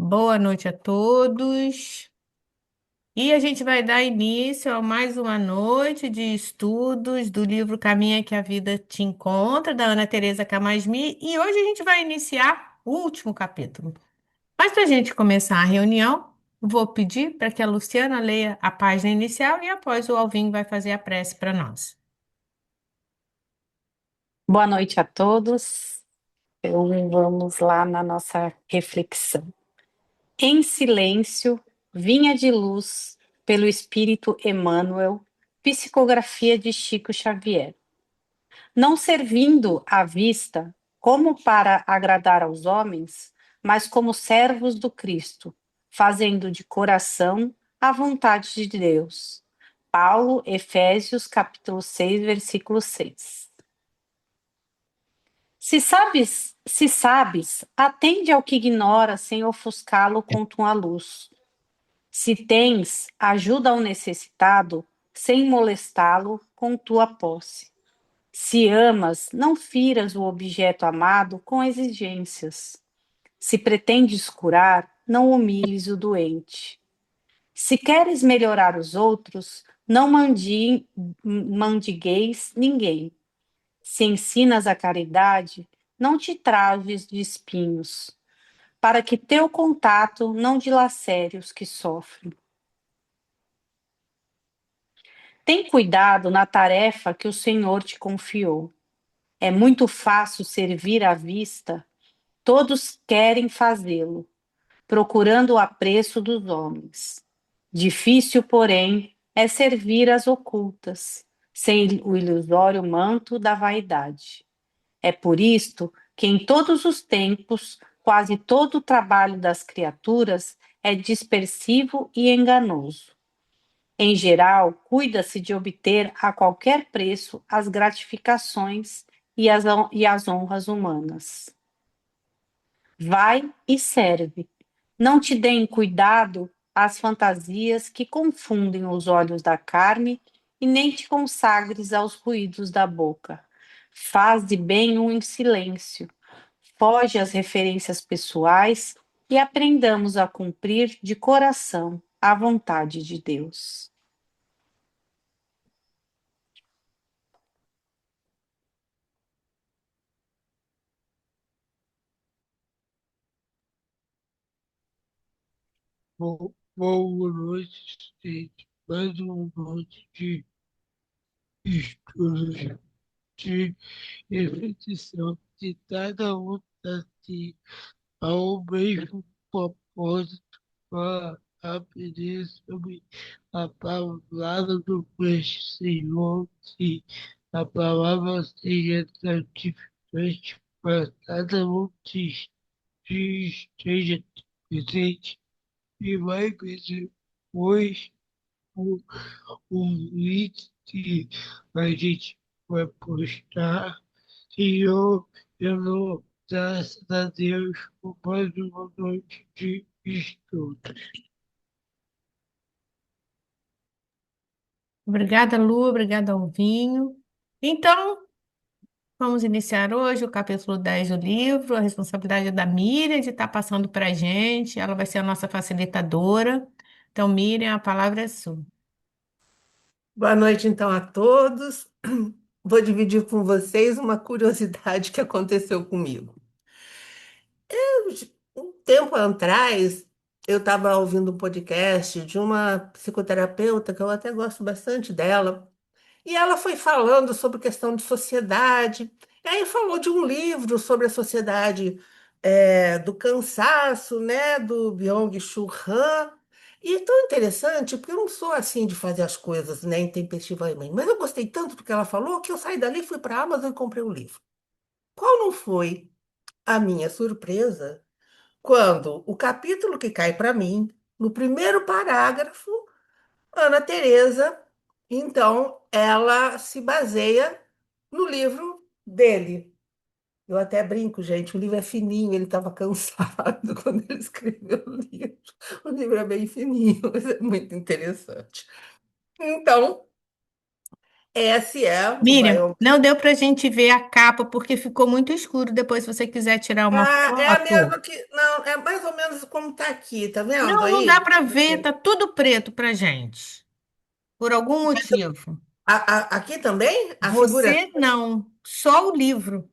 Boa noite a todos. E a gente vai dar início a mais uma noite de estudos do livro Caminha que a Vida Te Encontra, da Ana Teresa Camasmi. E hoje a gente vai iniciar o último capítulo. Mas para a gente começar a reunião, vou pedir para que a Luciana leia a página inicial e após o Alvin vai fazer a prece para nós. Boa noite a todos. Então, vamos lá na nossa reflexão. Em silêncio, vinha de luz, pelo Espírito Emmanuel, psicografia de Chico Xavier. Não servindo à vista, como para agradar aos homens, mas como servos do Cristo, fazendo de coração a vontade de Deus. Paulo, Efésios, capítulo 6, versículo 6. Se sabes, atende ao que ignora sem ofuscá-lo com tua luz. Se tens, ajuda ao necessitado sem molestá-lo com tua posse. Se amas, não firas o objeto amado com exigências. Se pretendes curar, não humilhes o doente. Se queres melhorar os outros, não mandigueis ninguém. Se ensinas a caridade, não te trajes de espinhos, para que teu contato não dilacere os que sofrem. Tem cuidado na tarefa que o Senhor te confiou. É muito fácil servir à vista, todos querem fazê-lo, procurando o apreço dos homens. Difícil, porém, é servir às ocultas, sem o ilusório manto da vaidade. É por isto que em todos os tempos, quase todo o trabalho das criaturas é dispersivo e enganoso. Em geral, cuida-se de obter a qualquer preço as gratificações e as honras humanas. Vai e serve. Não te deem cuidado às fantasias que confundem os olhos da carne e nem te consagres aos ruídos da boca. Faze bem um em silêncio. Foge às referências pessoais e aprendamos a cumprir de coração a vontade de Deus. Boa noite, gente. Mais uma noite de estudos, de repetição, de cada um daqui ao mesmo propósito para aprender sobre a palavra do mestre Senhor, e a palavra seja santificante para cada um que esteja presente e vai crescer, pois o, o link que a gente vai postar. Senhor, eu dou graças a Deus por mais uma noite de estudo. Obrigada, Lu, obrigada, Alvinho. Então, vamos iniciar hoje o capítulo 10 do livro. A responsabilidade é da Miriam de estar passando para a gente. Ela vai ser a nossa facilitadora. Então, Miriam, a palavra é sua. Boa noite, então, a todos. Vou dividir com vocês uma curiosidade que aconteceu comigo. Um tempo atrás, eu estava ouvindo um podcast de uma psicoterapeuta, que eu até gosto bastante dela, e ela foi falando sobre questão de sociedade, e aí falou de um livro sobre a sociedade do cansaço, né, do Byung-Chul Han. E é tão interessante, porque eu não sou assim de fazer as coisas, né, intempestivamente, mas eu gostei tanto do que ela falou que eu saí dali, fui para a Amazon e comprei o livro. Qual não foi a minha surpresa quando o capítulo que cai para mim, no primeiro parágrafo, Ana Teresa, então, ela se baseia no livro dele. Eu até brinco, gente, o livro é fininho, ele estava cansado quando ele escreveu o livro. O livro é bem fininho, mas é muito interessante. Então, Esse é o Miriam, Baião. não deu para a gente ver a capa porque ficou muito escuro. Depois, se você quiser tirar uma Ah, é a foto. mesma que. Não, é mais ou menos como tá aqui, tá vendo Não, não aí? dá para ver, tá tudo preto para gente, por algum motivo. Aqui também, a figura. Você não, só o livro.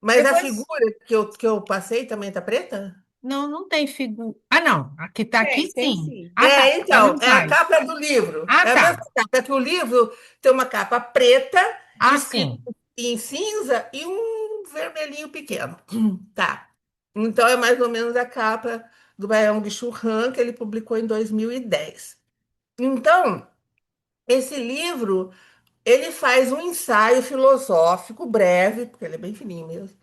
Mas a Depois, figura que eu passei também tá preta? não, não tem figura. Ah, não, aqui tá aqui Tem sim. sim. Ah, tá, É, tá então, no é a slide. capa do livro. Ah, É a mesma tá. capa, é que o livro tem uma capa preta, Ah, escrito sim. em cinza e um vermelhinho pequeno. Tá. Então é mais ou menos a capa do Baião de Churran, que ele publicou em 2010. Então, esse livro, ele faz um ensaio filosófico breve, porque ele é bem fininho mesmo,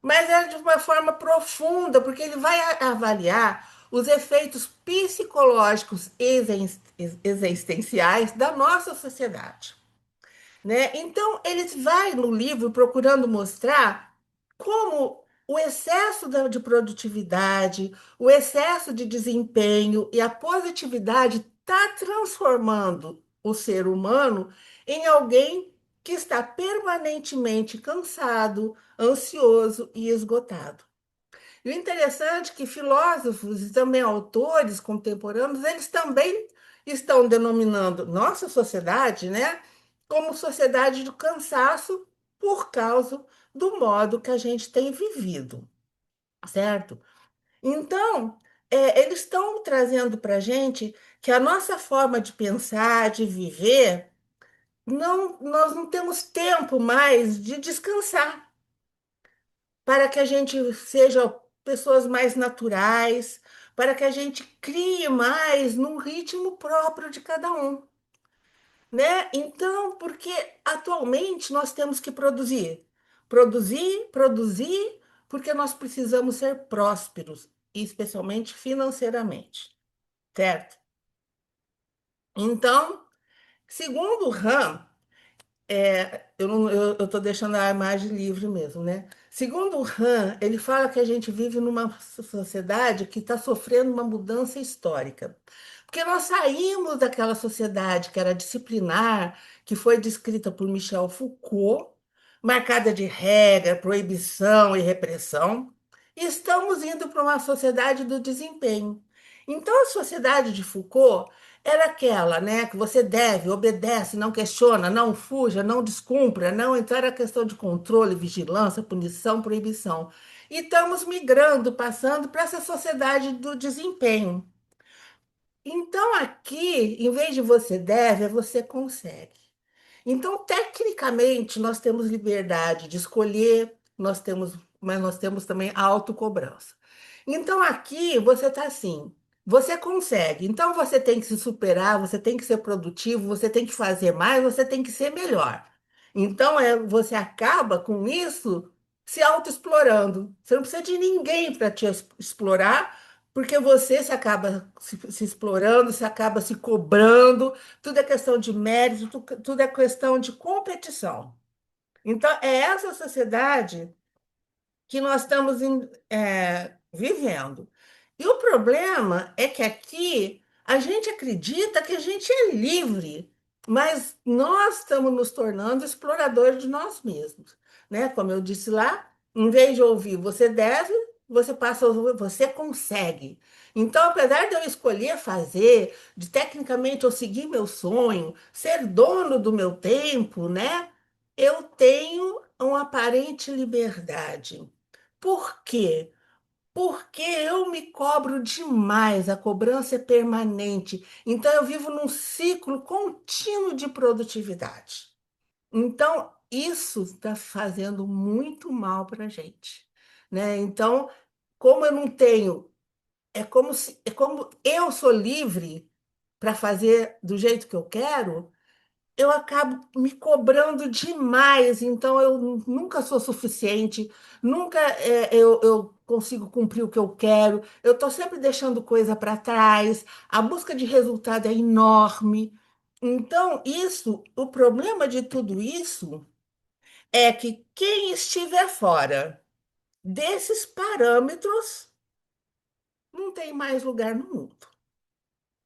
mas é de uma forma profunda, porque ele vai avaliar os efeitos psicológicos existenciais da nossa sociedade, né? Então, ele vai no livro procurando mostrar como o excesso de produtividade, o excesso de desempenho e a positividade está transformando o ser humano em alguém que está permanentemente cansado, ansioso e esgotado. E o interessante é que filósofos e também autores contemporâneos, eles também estão denominando nossa sociedade, né, como sociedade do cansaço por causa do modo que a gente tem vivido, certo? Então, eles estão trazendo para a gente que a nossa forma de pensar, de viver, não, nós não temos tempo mais de descansar para que a gente seja pessoas mais naturais, para que a gente crie mais no ritmo próprio de cada um, né? Então, porque atualmente nós temos que produzir, produzir, produzir, porque nós precisamos ser prósperos, especialmente financeiramente, certo? Então, segundo o Ram, eu estou deixando a imagem livre mesmo, né? Segundo o Han, ele fala que a gente vive numa sociedade que está sofrendo uma mudança histórica. Porque nós saímos daquela sociedade que era disciplinar, que foi descrita por Michel Foucault, marcada de regra, proibição e repressão, e estamos indo para uma sociedade do desempenho. Então, a sociedade de Foucault era aquela, né, que você deve, obedece, não questiona, não fuja, não descumpra, não. Então era questão de controle, vigilância, punição, proibição. E estamos migrando, passando para essa sociedade do desempenho. Então aqui, em vez de você deve, é você consegue. Então, tecnicamente, nós temos liberdade de escolher, mas nós temos também a autocobrança. Então, aqui você está assim, você consegue. Então, você tem que se superar, você tem que ser produtivo, você tem que fazer mais, você tem que ser melhor. Então, você acaba com isso se autoexplorando. Você não precisa de ninguém para te explorar, porque você se acaba se explorando, se acaba se cobrando, tudo é questão de mérito, tudo é questão de competição. Então, é essa sociedade que nós estamos vivendo. E o problema é que aqui a gente acredita que a gente é livre, mas nós estamos nos tornando exploradores de nós mesmos, né? Como eu disse lá, em vez de ouvir você deve, você passa a ouvir você consegue. Então, apesar de eu escolher fazer, de tecnicamente eu seguir meu sonho, ser dono do meu tempo, né? Eu tenho uma aparente liberdade. Por quê? Porque eu me cobro demais, a cobrança é permanente. Então, eu vivo num ciclo contínuo de produtividade. Então, isso está fazendo muito mal para a gente, né? Então, como eu não tenho, é como eu sou livre para fazer do jeito que eu quero, eu acabo me cobrando demais, então eu nunca sou suficiente, nunca eu consigo cumprir o que eu quero, eu estou sempre deixando coisa para trás, a busca de resultado é enorme. Então, o problema de tudo isso é que quem estiver fora desses parâmetros não tem mais lugar no mundo.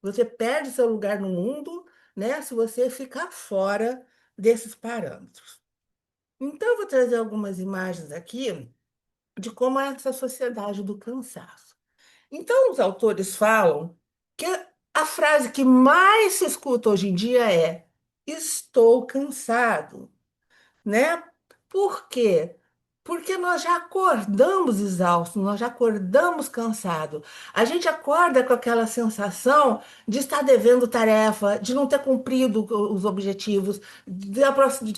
Você perde seu lugar no mundo, né, se você ficar fora desses parâmetros. Então, eu vou trazer algumas imagens aqui de como é essa sociedade do cansaço. Então, os autores falam que a frase que mais se escuta hoje em dia é: estou cansado, né? Por quê? Porque nós já acordamos exaustos, nós já acordamos cansados. A gente acorda com aquela sensação de estar devendo tarefa, de não ter cumprido os objetivos, de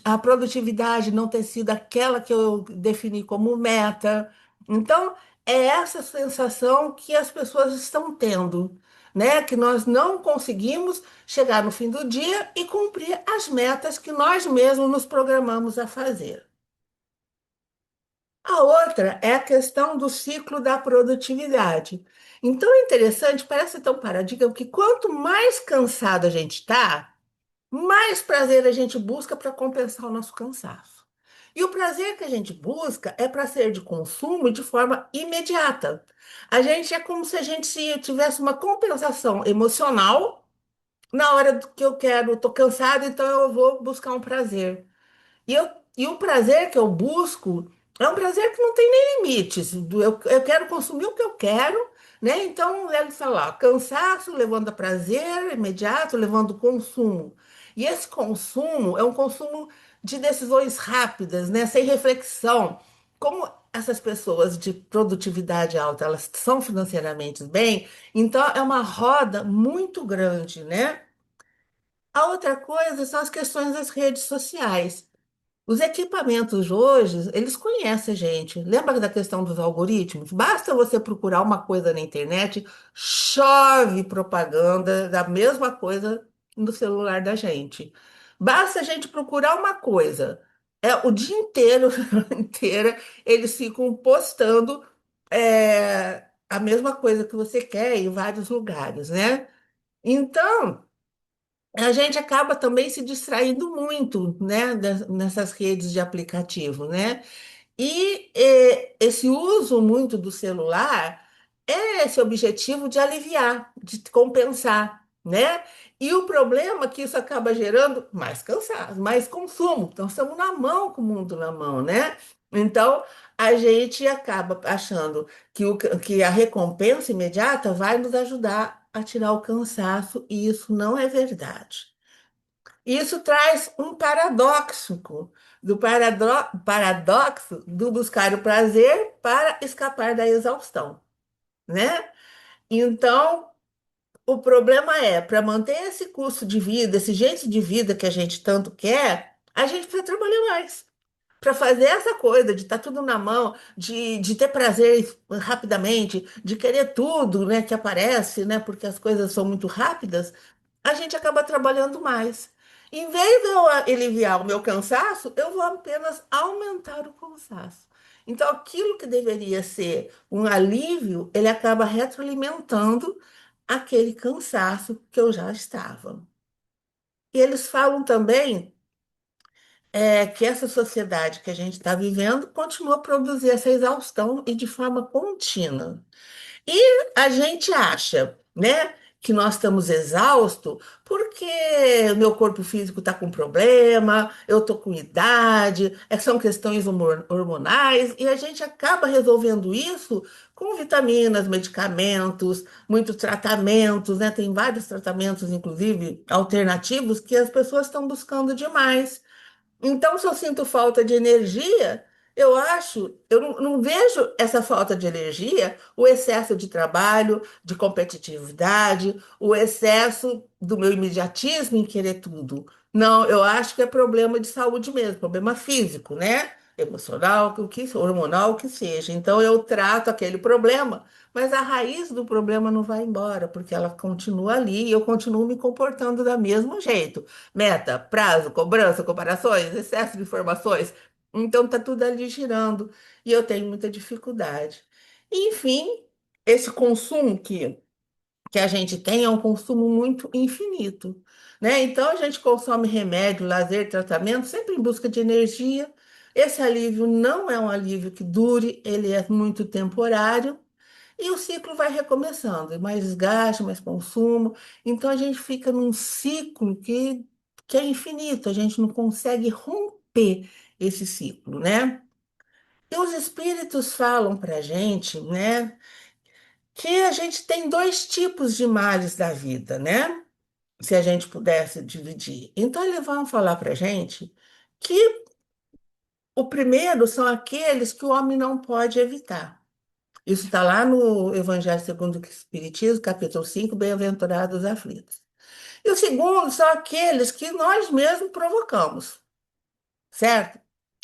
a produtividade não ter sido aquela que eu defini como meta. Então, é essa sensação que as pessoas estão tendo, né? Que nós não conseguimos chegar no fim do dia e cumprir as metas que nós mesmos nos programamos a fazer. A outra é a questão do ciclo da produtividade. Então é interessante, parece tão paradigma que quanto mais cansado a gente está, mais prazer a gente busca para compensar o nosso cansaço. E o prazer que a gente busca é para ser de consumo de forma imediata. A gente é como se a gente tivesse uma compensação emocional na hora que eu quero, estou cansado, então eu vou buscar um prazer. E o prazer que eu busco é um prazer que não tem nem limites. Eu quero consumir o que eu quero, né? Então, deve falar, cansaço levando a prazer imediato, levando consumo. E esse consumo é um consumo de decisões rápidas, né? Sem reflexão. Como essas pessoas de produtividade alta, elas são financeiramente bem, então é uma roda muito grande, né? A outra coisa são as questões das redes sociais. Os equipamentos hoje, eles conhecem a gente. Lembra da questão dos algoritmos? Basta você procurar uma coisa na internet, chove propaganda da mesma coisa no celular da gente. Basta a gente procurar uma coisa. É o dia inteiro, inteira, eles ficam postando a mesma coisa que você quer em vários lugares, né? Então, a gente acaba também se distraindo muito, né, nessas redes de aplicativo, né? E esse uso muito do celular é esse objetivo de aliviar, de compensar, né? E o problema é que isso acaba gerando mais cansaço, mais consumo. Então, estamos na mão com o mundo na mão, né? Então, a gente acaba achando que a recompensa imediata vai nos ajudar a tirar o cansaço, e isso não é verdade. Isso traz um paradoxo, paradoxo do buscar o prazer para escapar da exaustão, né? Então, o problema é, para manter esse custo de vida, esse jeito de vida que a gente tanto quer, a gente precisa trabalhar mais. Para fazer essa coisa de estar tudo na mão, de ter prazer rapidamente, de querer tudo, né, que aparece, né, porque as coisas são muito rápidas, a gente acaba trabalhando mais. Em vez de eu aliviar o meu cansaço, eu vou apenas aumentar o cansaço. Então, aquilo que deveria ser um alívio, ele acaba retroalimentando aquele cansaço que eu já estava. E eles falam também que essa sociedade que a gente está vivendo continua a produzir essa exaustão e de forma contínua. E a gente acha, né, que nós estamos exaustos porque o meu corpo físico está com problema, eu estou com idade, são questões hormonais, e a gente acaba resolvendo isso com vitaminas, medicamentos, muitos tratamentos, né? Tem vários tratamentos, inclusive alternativos, que as pessoas estão buscando demais. Então, se eu sinto falta de energia, eu não vejo essa falta de energia, o excesso de trabalho, de competitividade, o excesso do meu imediatismo em querer tudo. Não, eu acho que é problema de saúde mesmo, problema físico, né? Emocional, hormonal, o que seja. Então, eu trato aquele problema, mas a raiz do problema não vai embora, porque ela continua ali e eu continuo me comportando do mesmo jeito. Meta, prazo, cobrança, comparações, excesso de informações. Então tá tudo ali girando e eu tenho muita dificuldade. Enfim, esse consumo que a gente tem é um consumo muito infinito, né? Então a gente consome remédio, lazer, tratamento, sempre em busca de energia. Esse alívio não é um alívio que dure, ele é muito temporário. E o ciclo vai recomeçando, mais desgaste, mais consumo. Então a gente fica num ciclo que é infinito, a gente não consegue romper esse ciclo, né? E os espíritos falam para a gente, né, que a gente tem dois tipos de males da vida, né? Se a gente pudesse dividir. Então, eles vão falar para a gente que o primeiro são aqueles que o homem não pode evitar. Isso está lá no Evangelho segundo o Espiritismo, capítulo 5, Bem-aventurados os aflitos. E o segundo são aqueles que nós mesmos provocamos, certo?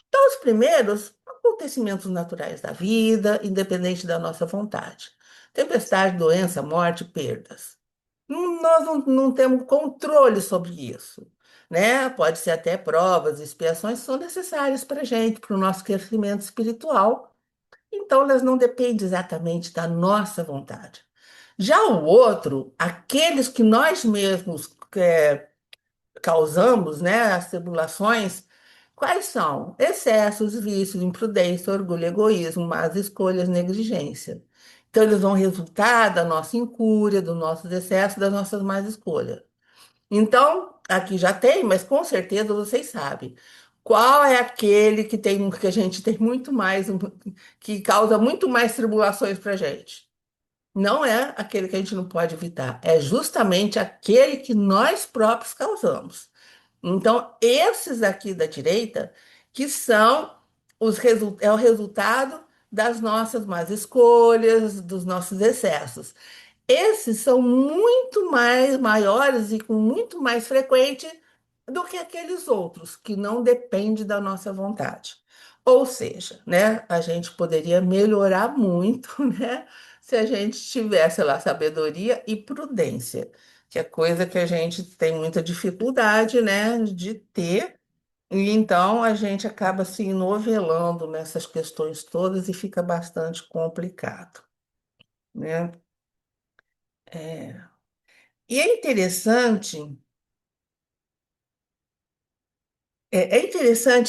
Então, os primeiros, acontecimentos naturais da vida, independente da nossa vontade. Tempestade, doença, morte, perdas. Nós não temos controle sobre isso, né? Pode ser até provas, expiações que são necessárias para a gente, para o nosso crescimento espiritual. Então, elas não dependem exatamente da nossa vontade. Já o outro, aqueles que nós mesmos causamos, né, as tribulações, quais são? Excessos, vícios, imprudência, orgulho, egoísmo, más escolhas, negligência. Então, eles vão resultar da nossa incúria, dos nossos excessos, das nossas más escolhas. Então, aqui já tem, mas com certeza vocês sabem. Qual é aquele que a gente tem muito mais, que causa muito mais tribulações para a gente? Não é aquele que a gente não pode evitar, é justamente aquele que nós próprios causamos. Então, esses aqui da direita, que são é o resultado das nossas más escolhas, dos nossos excessos. Esses são muito mais maiores e com muito mais frequente do que aqueles outros, que não dependem da nossa vontade. Ou seja, né, a gente poderia melhorar muito, né, se a gente tivesse lá sabedoria e prudência, que é coisa que a gente tem muita dificuldade, né, de ter, e então a gente acaba se enovelando nessas questões todas e fica bastante complicado, né? É. E é interessante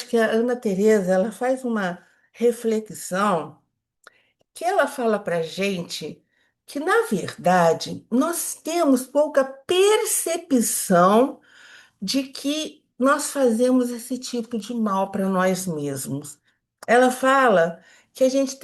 que a Ana Teresa ela faz uma reflexão que ela fala para gente que, na verdade, nós temos pouca percepção de que nós fazemos esse tipo de mal para nós mesmos. Ela fala que a gente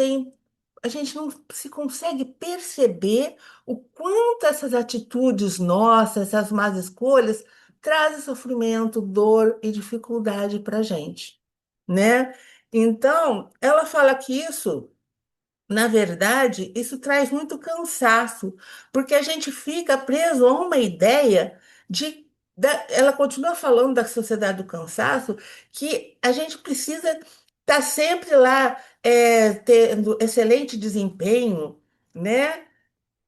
não se consegue perceber o quanto essas atitudes nossas, essas más escolhas, trazem sofrimento, dor e dificuldade para a gente, né? Então, ela fala que isso na verdade, isso traz muito cansaço, porque a gente fica preso a uma ideia de. Ela continua falando da sociedade do cansaço, que a gente precisa estar sempre lá, tendo excelente desempenho, né?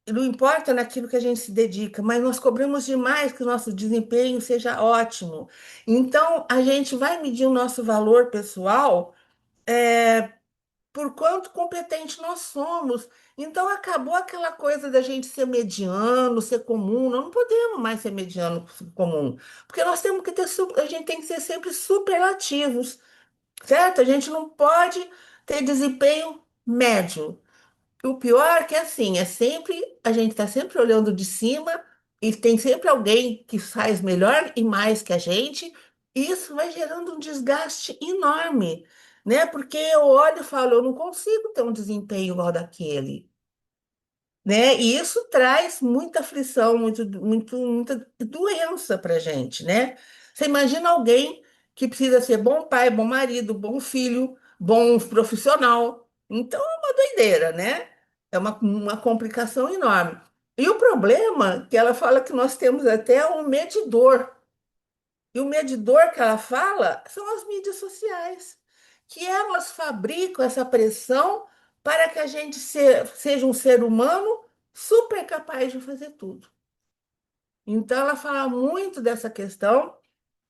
Não importa naquilo que a gente se dedica, mas nós cobramos demais que o nosso desempenho seja ótimo. Então, a gente vai medir o nosso valor pessoal. Por quanto competente nós somos. Então acabou aquela coisa da gente ser mediano, ser comum. Nós não podemos mais ser mediano, comum, porque nós temos que ter, a gente tem que ser sempre superlativos, certo? A gente não pode ter desempenho médio. O pior é que assim, é sempre, a gente está sempre olhando de cima e tem sempre alguém que faz melhor e mais que a gente, e isso vai gerando um desgaste enorme, né? Porque eu olho e falo, eu não consigo ter um desempenho igual daquele, né? E isso traz muita aflição, muita doença para gente, né? Você imagina alguém que precisa ser bom pai, bom marido, bom filho, bom profissional. Então é uma doideira, né? É uma complicação enorme. E o problema que ela fala que nós temos até um medidor. E o medidor que ela fala são as mídias sociais, que elas fabricam essa pressão para que a gente seja um ser humano super capaz de fazer tudo. Então, ela fala muito dessa questão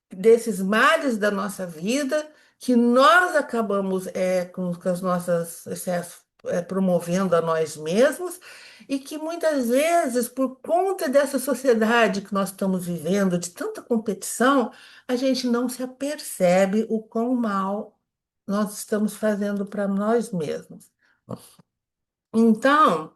desses males da nossa vida que nós acabamos com as nossas excessos, promovendo a nós mesmos e que muitas vezes, por conta dessa sociedade que nós estamos vivendo, de tanta competição, a gente não se apercebe o quão mal nós estamos fazendo para nós mesmos. Então,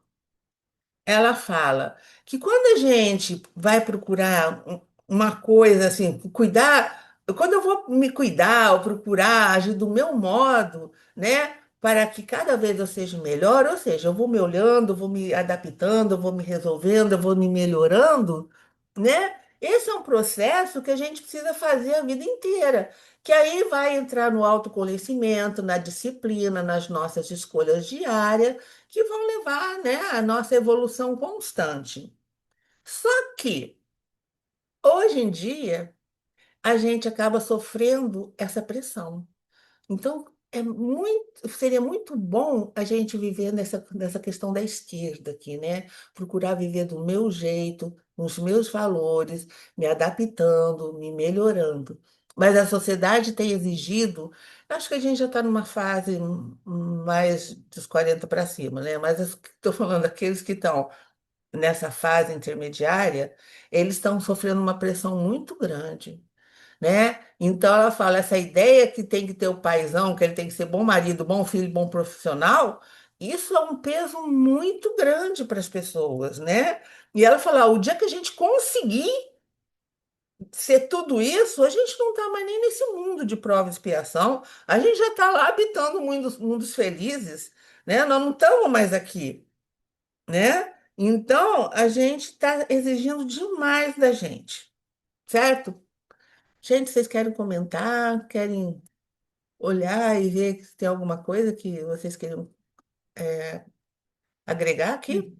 ela fala que quando a gente vai procurar uma coisa assim, cuidar, quando eu vou me cuidar ou procurar agir do meu modo, né, para que cada vez eu seja melhor, ou seja, eu vou me olhando, eu vou me adaptando, eu vou me resolvendo, eu vou me melhorando, né? Esse é um processo que a gente precisa fazer a vida inteira, que aí vai entrar no autoconhecimento, na disciplina, nas nossas escolhas diárias, que vão levar, né, à nossa evolução constante. Só que hoje em dia, a gente acaba sofrendo essa pressão. Então, seria muito bom a gente viver nessa questão da esquerda aqui, né? Procurar viver do meu jeito, com os meus valores, me adaptando, me melhorando. Mas a sociedade tem exigido, acho que a gente já está numa fase mais dos 40 para cima, né? Mas estou falando daqueles que estão nessa fase intermediária, eles estão sofrendo uma pressão muito grande, né? Então ela fala, essa ideia que tem que ter o paizão, que ele tem que ser bom marido, bom filho, bom profissional, isso é um peso muito grande para as pessoas, né? E ela fala, o dia que a gente conseguir ser tudo isso, a gente não está mais nem nesse mundo de prova e expiação, a gente já está lá habitando mundos felizes, né? Nós não estamos mais aqui, né? Então, a gente está exigindo demais da gente, certo? Gente, vocês querem comentar? Querem olhar e ver se tem alguma coisa que vocês queiram agregar aqui?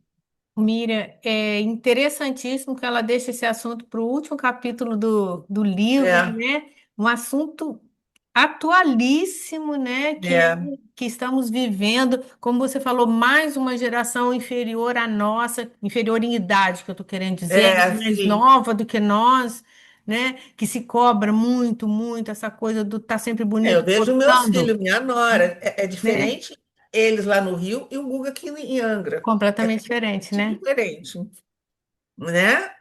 Miriam, é interessantíssimo que ela deixa esse assunto para o último capítulo do livro, É, né? Um assunto atualíssimo, né? é, Que estamos vivendo, como você falou, mais uma geração inferior à nossa, inferior em idade, que eu estou querendo dizer, mais sim. nova do que nós, né? Que se cobra muito, muito essa coisa do estar sempre Eu bonito, vejo meus filhos, postando, minha nora, é né? diferente eles lá no Rio e o Guga aqui em Angra. É Completamente diferente, né? diferente, né?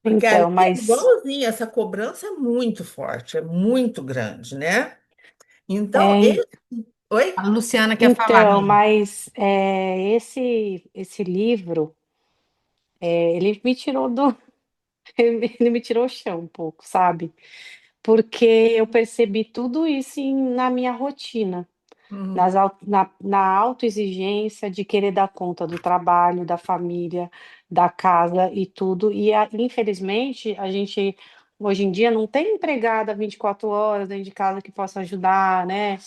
Porque aí Então, é mas igualzinho, essa cobrança é muito forte, é muito grande, né? Então, é, A oi? Luciana quer falar, então, Miriam. mas esse livro, ele me tirou do ele me tirou o chão um pouco, sabe? Porque eu percebi tudo isso na minha rotina. Uhum. Na autoexigência de querer dar conta do trabalho, da família, da casa e tudo. Infelizmente, a gente hoje em dia não tem empregada 24 horas dentro de casa que possa ajudar, né?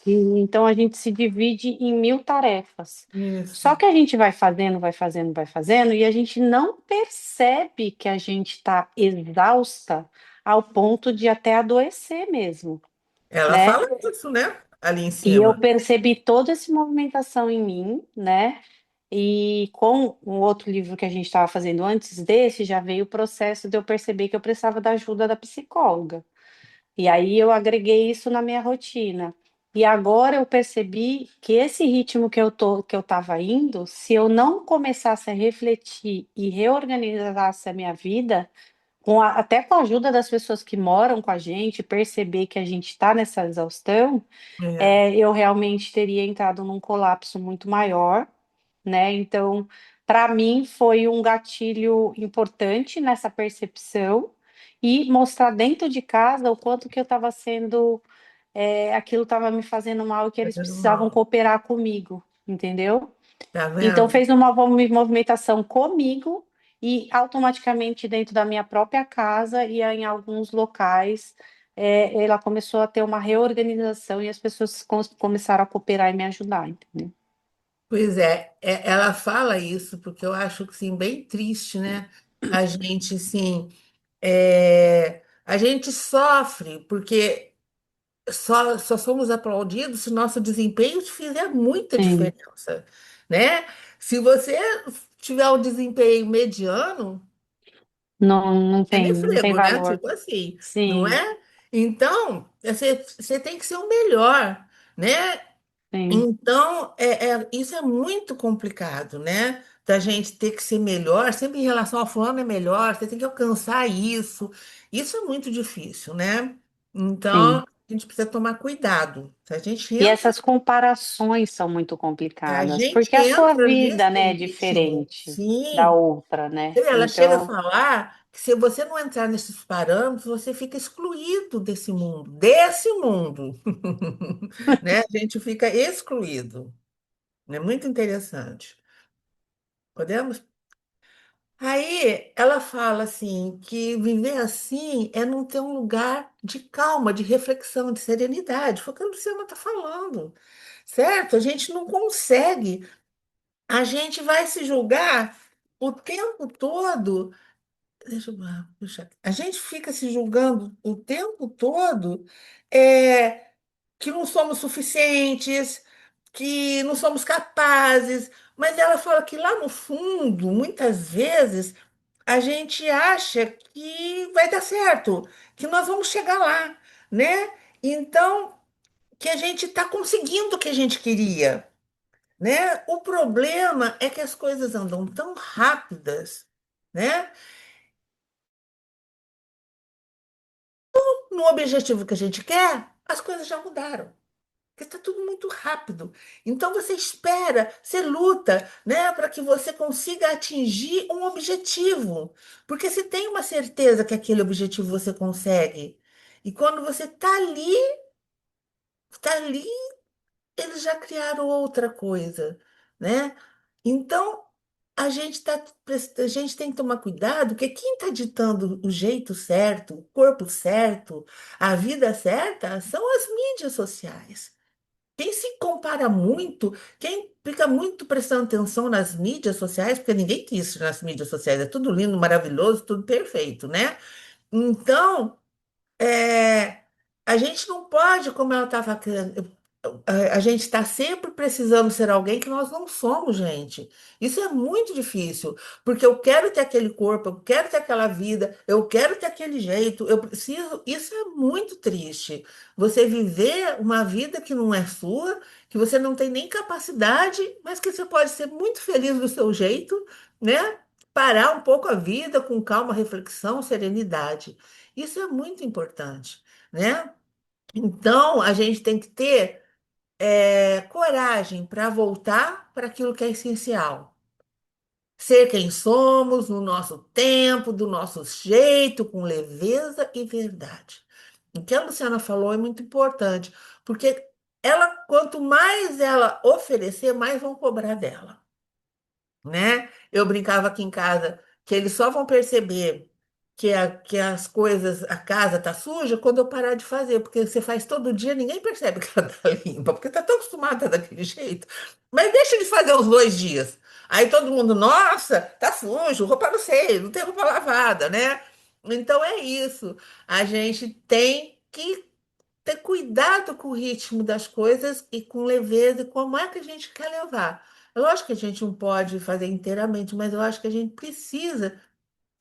Então a gente se divide em mil tarefas. Isso, Só que a gente vai fazendo, vai fazendo, vai fazendo, e a gente não percebe que a gente está exausta ao ponto de até adoecer mesmo, ela né? fala isso, né? Ali em E eu cima. percebi toda essa movimentação em mim, né? E com um outro livro que a gente estava fazendo antes desse, já veio o processo de eu perceber que eu precisava da ajuda da psicóloga. E aí eu agreguei isso na minha rotina. E agora eu percebi que esse ritmo que eu estava indo, se eu não começasse a refletir e reorganizasse a minha vida, até com a ajuda das pessoas que moram com a gente, perceber que a gente está nessa exaustão, É, eu realmente teria entrado num colapso muito maior, né? Então, para mim, foi um gatilho importante nessa percepção e mostrar dentro de casa o quanto que eu estava sendo, aquilo estava me fazendo mal e que eles fazendo precisavam mal. cooperar comigo, entendeu? Tá Então, vendo? fez uma movimentação comigo e automaticamente dentro da minha própria casa e em alguns locais. Ela começou a ter uma reorganização e as pessoas começaram a cooperar e me ajudar, entendeu? Pois é, ela fala isso porque eu acho que sim, bem triste, né? A gente, sim, a gente sofre porque só somos aplaudidos se nosso desempenho fizer muita Sim, diferença, né? Se você tiver um desempenho mediano, não é não tem refrego, né? valor. Tipo assim, não Sim, é? Então, você tem que ser o melhor, né? sim, Então, isso é muito complicado, né? Da gente ter que ser melhor, sempre em relação ao fulano é melhor, você tem que alcançar isso. Isso é muito difícil, né? Então, sim. a gente precisa tomar cuidado. Se a gente E entra, essas comparações são muito se a complicadas, gente porque a sua entra vida, nesse né, é ritmo, diferente da sim. outra, né? Ela chega a Então, falar que se você não entrar nesses parâmetros, você fica excluído desse mundo, desse mundo, né? A gente fica excluído. É muito interessante. Podemos? Aí ela fala assim que viver assim é não ter um lugar de calma, de reflexão, de serenidade. Foi o que a Luciana está falando, certo? A gente não consegue. A gente vai se julgar o tempo todo. Deixa eu puxar aqui. A gente fica se julgando o tempo todo, é, que não somos suficientes, que não somos capazes. Mas ela fala que lá no fundo, muitas vezes, a gente acha que vai dar certo, que nós vamos chegar lá, né? Então, que a gente está conseguindo o que a gente queria, né? O problema é que as coisas andam tão rápidas, né? No objetivo que a gente quer, as coisas já mudaram. Porque está tudo muito rápido. Então você espera, você luta, né, para que você consiga atingir um objetivo. Porque se tem uma certeza que aquele objetivo você consegue, e quando você está ali, eles já criaram outra coisa, né? Então a gente tem que tomar cuidado, porque quem está ditando o jeito certo, o corpo certo, a vida certa, são as mídias sociais. Quem se compara muito, quem fica muito prestando atenção nas mídias sociais, porque ninguém quis isso nas mídias sociais, é tudo lindo, maravilhoso, tudo perfeito, né? Então, é, a gente não pode, como ela estava querendo, a gente está sempre precisando ser alguém que nós não somos, gente. Isso é muito difícil, porque eu quero ter aquele corpo, eu quero ter aquela vida, eu quero ter aquele jeito, eu preciso. Isso é muito triste. Você viver uma vida que não é sua, que você não tem nem capacidade, mas que você pode ser muito feliz do seu jeito, né? Parar um pouco a vida com calma, reflexão, serenidade. Isso é muito importante, né? Então, a gente tem que ter coragem para voltar para aquilo que é essencial. Ser quem somos, no nosso tempo, do nosso jeito, com leveza e verdade. O que a Luciana falou é muito importante, porque ela, quanto mais ela oferecer, mais vão cobrar dela, né? Eu brincava aqui em casa que eles só vão perceber que as coisas, a casa tá suja quando eu parar de fazer, porque você faz todo dia, ninguém percebe que ela tá limpa, porque tá tão acostumada daquele jeito. Mas deixa de fazer uns 2 dias. Aí todo mundo, nossa, tá sujo, roupa não sei, não tem roupa lavada, né? Então é isso. A gente tem que ter cuidado com o ritmo das coisas e com leveza e como é que a gente quer levar. Eu acho que a gente não pode fazer inteiramente, mas eu acho que a gente precisa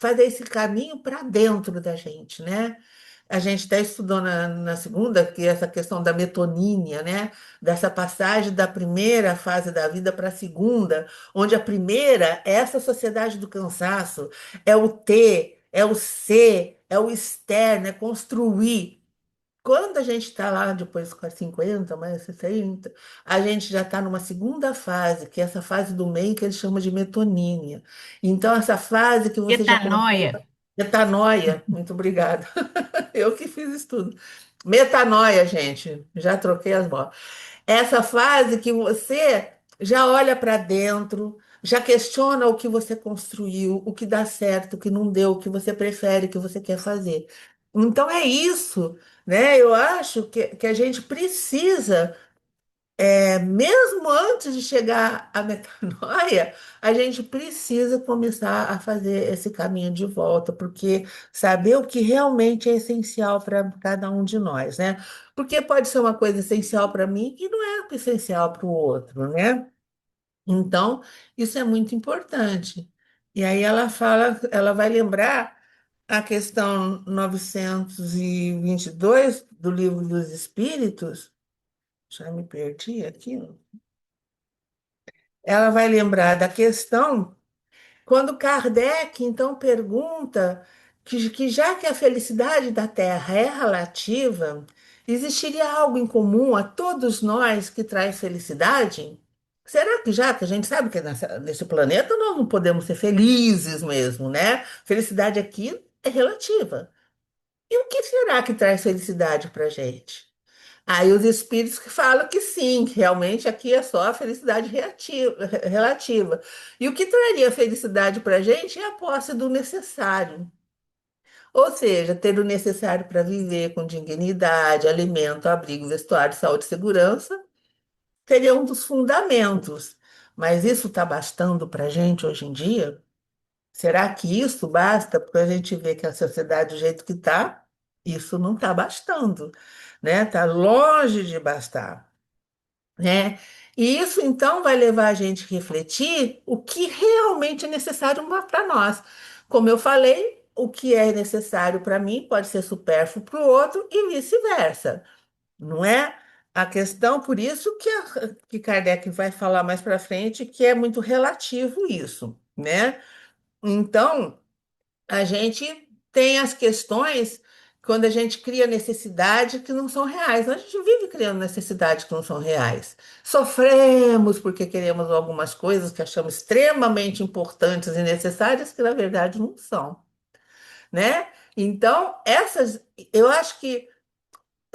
fazer esse caminho para dentro da gente, né? A gente está estudando na segunda, que é essa questão da metonímia, né? Dessa passagem da primeira fase da vida para a segunda, onde a primeira é essa sociedade do cansaço, é o ter, é o ser, é o externo, é construir. Quando a gente está lá depois com as 50, mais 60, a gente já está numa segunda fase, que é essa fase do meio que eles chamam de metonímia. Então, essa fase que você já consegue. Metanoia. Metanoia, muito obrigada. Eu que fiz isso tudo. Metanoia, gente, já troquei as bolas. Essa fase que você já olha para dentro, já questiona o que você construiu, o que dá certo, o que não deu, o que você prefere, o que você quer fazer. Então é isso, né? Eu acho que a gente precisa, mesmo antes de chegar à metanoia, a gente precisa começar a fazer esse caminho de volta, porque saber o que realmente é essencial para cada um de nós, né? Porque pode ser uma coisa essencial para mim e não é essencial para o outro, né? Então, isso é muito importante. E aí ela fala, ela vai lembrar a questão 922 do Livro dos Espíritos, já me perdi aqui, ela vai lembrar da questão quando Kardec então pergunta que já que a felicidade da Terra é relativa, Existiria algo em comum a todos nós que traz felicidade? Será que já que a gente sabe que nesse planeta nós não podemos ser felizes mesmo, né? Felicidade aqui é relativa. E o que será que traz felicidade para gente? Aí os espíritos que falam que sim, que realmente aqui é só a felicidade relativa. E o que traria felicidade para a gente é a posse do necessário. Ou seja, ter o necessário para viver com dignidade, alimento, abrigo, vestuário, saúde e segurança seria um dos fundamentos. Mas isso está bastando para a gente hoje em dia? Será que isso basta para a gente ver que a sociedade do jeito que está, isso não está bastando, né? Está longe de bastar, né? E isso então vai levar a gente a refletir o que realmente é necessário para nós. Como eu falei, o que é necessário para mim pode ser supérfluo para o outro e vice-versa, não é? A questão, por isso que Kardec vai falar mais para frente, que é muito relativo isso, né? Então, a gente tem as questões quando a gente cria necessidade que não são reais. A gente vive criando necessidades que não são reais. Sofremos porque queremos algumas coisas que achamos extremamente importantes e necessárias que na verdade não são, né? Então, eu acho que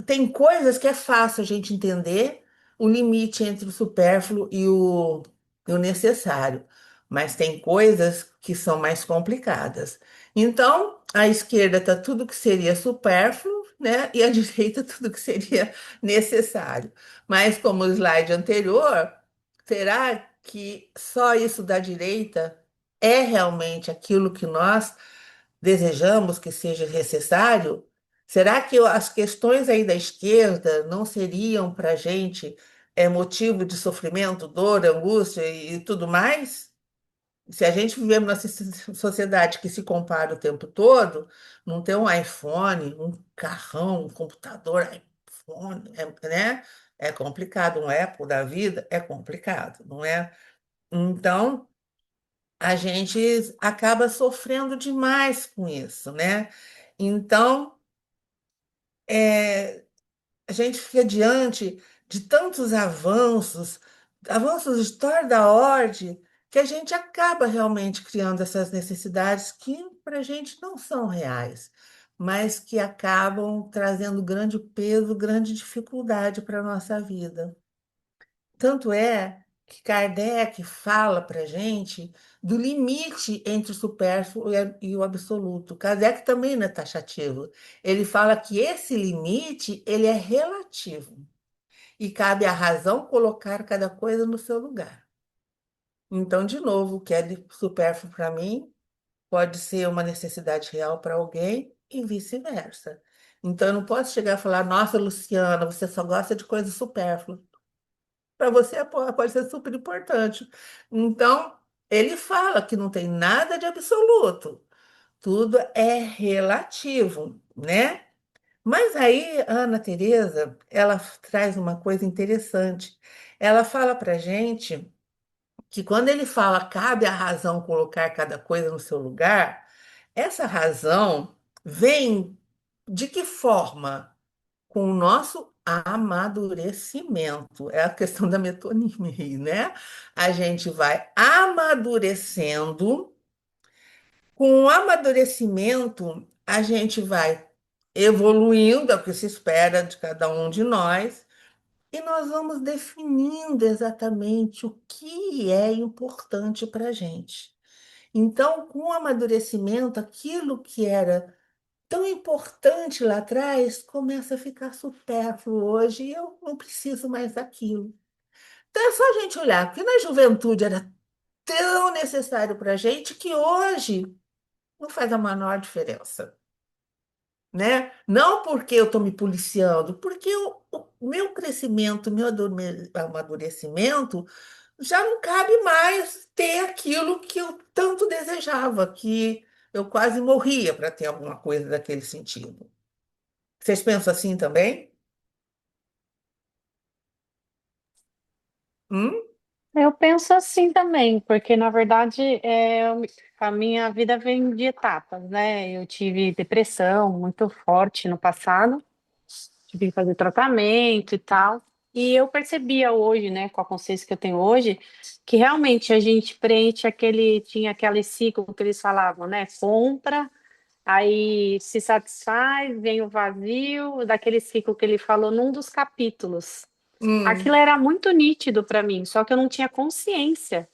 tem coisas que é fácil a gente entender o limite entre o supérfluo e o necessário, mas tem coisas que são mais complicadas. Então, à esquerda está tudo que seria supérfluo, né? E à direita tudo que seria necessário. Mas, como o slide anterior, será que só isso da direita é realmente aquilo que nós desejamos que seja necessário? Será que as questões aí da esquerda não seriam para a gente motivo de sofrimento, dor, angústia e tudo mais? Se a gente viver numa sociedade que se compara o tempo todo, não ter um iPhone, um carrão, um computador, iPhone, né? É complicado. Um Apple da vida é complicado, não é? Então, a gente acaba sofrendo demais com isso, né? Então, é, a gente fica diante de tantos avanços, avanços de história da ordem, que a gente acaba realmente criando essas necessidades que para a gente não são reais, mas que acabam trazendo grande peso, grande dificuldade para a nossa vida. Tanto é que Kardec fala para a gente do limite entre o supérfluo e o absoluto. Kardec também não é taxativo. Ele fala que esse limite ele é relativo e cabe à razão colocar cada coisa no seu lugar. Então, de novo, o que é supérfluo para mim pode ser uma necessidade real para alguém e vice-versa. Então, eu não posso chegar e falar: nossa, Luciana, você só gosta de coisas supérfluas. Para você pode ser super importante. Então, ele fala que não tem nada de absoluto, tudo é relativo, né? Mas aí, a Ana Teresa, ela traz uma coisa interessante. Ela fala para gente que quando ele fala cabe à razão colocar cada coisa no seu lugar, essa razão vem de que forma? Com o nosso amadurecimento. É a questão da metonímia aí, né? A gente vai amadurecendo. Com o amadurecimento, a gente vai evoluindo, é o que se espera de cada um de nós, e nós vamos definindo exatamente o que é importante para a gente. Então, com o amadurecimento, aquilo que era tão importante lá atrás começa a ficar supérfluo hoje e eu não preciso mais daquilo. Então é só a gente olhar, porque na juventude era tão necessário para a gente que hoje não faz a menor diferença, né? Não porque eu estou me policiando, porque o meu crescimento, o meu amadurecimento já não cabe mais ter aquilo que eu tanto desejava, que eu quase morria para ter alguma coisa daquele sentido. Vocês pensam assim também? Hum? Eu penso assim também, porque na verdade a minha vida vem de etapas, né? Eu tive depressão muito forte no passado, tive que fazer tratamento e tal. E eu percebia hoje, né, com a consciência que eu tenho hoje, que realmente a gente preenche tinha aquele ciclo que eles falavam, né? Compra, aí se satisfaz, vem o vazio, daquele ciclo que ele falou num dos capítulos. Aquilo Hum, era muito nítido para mim, só que eu não tinha consciência,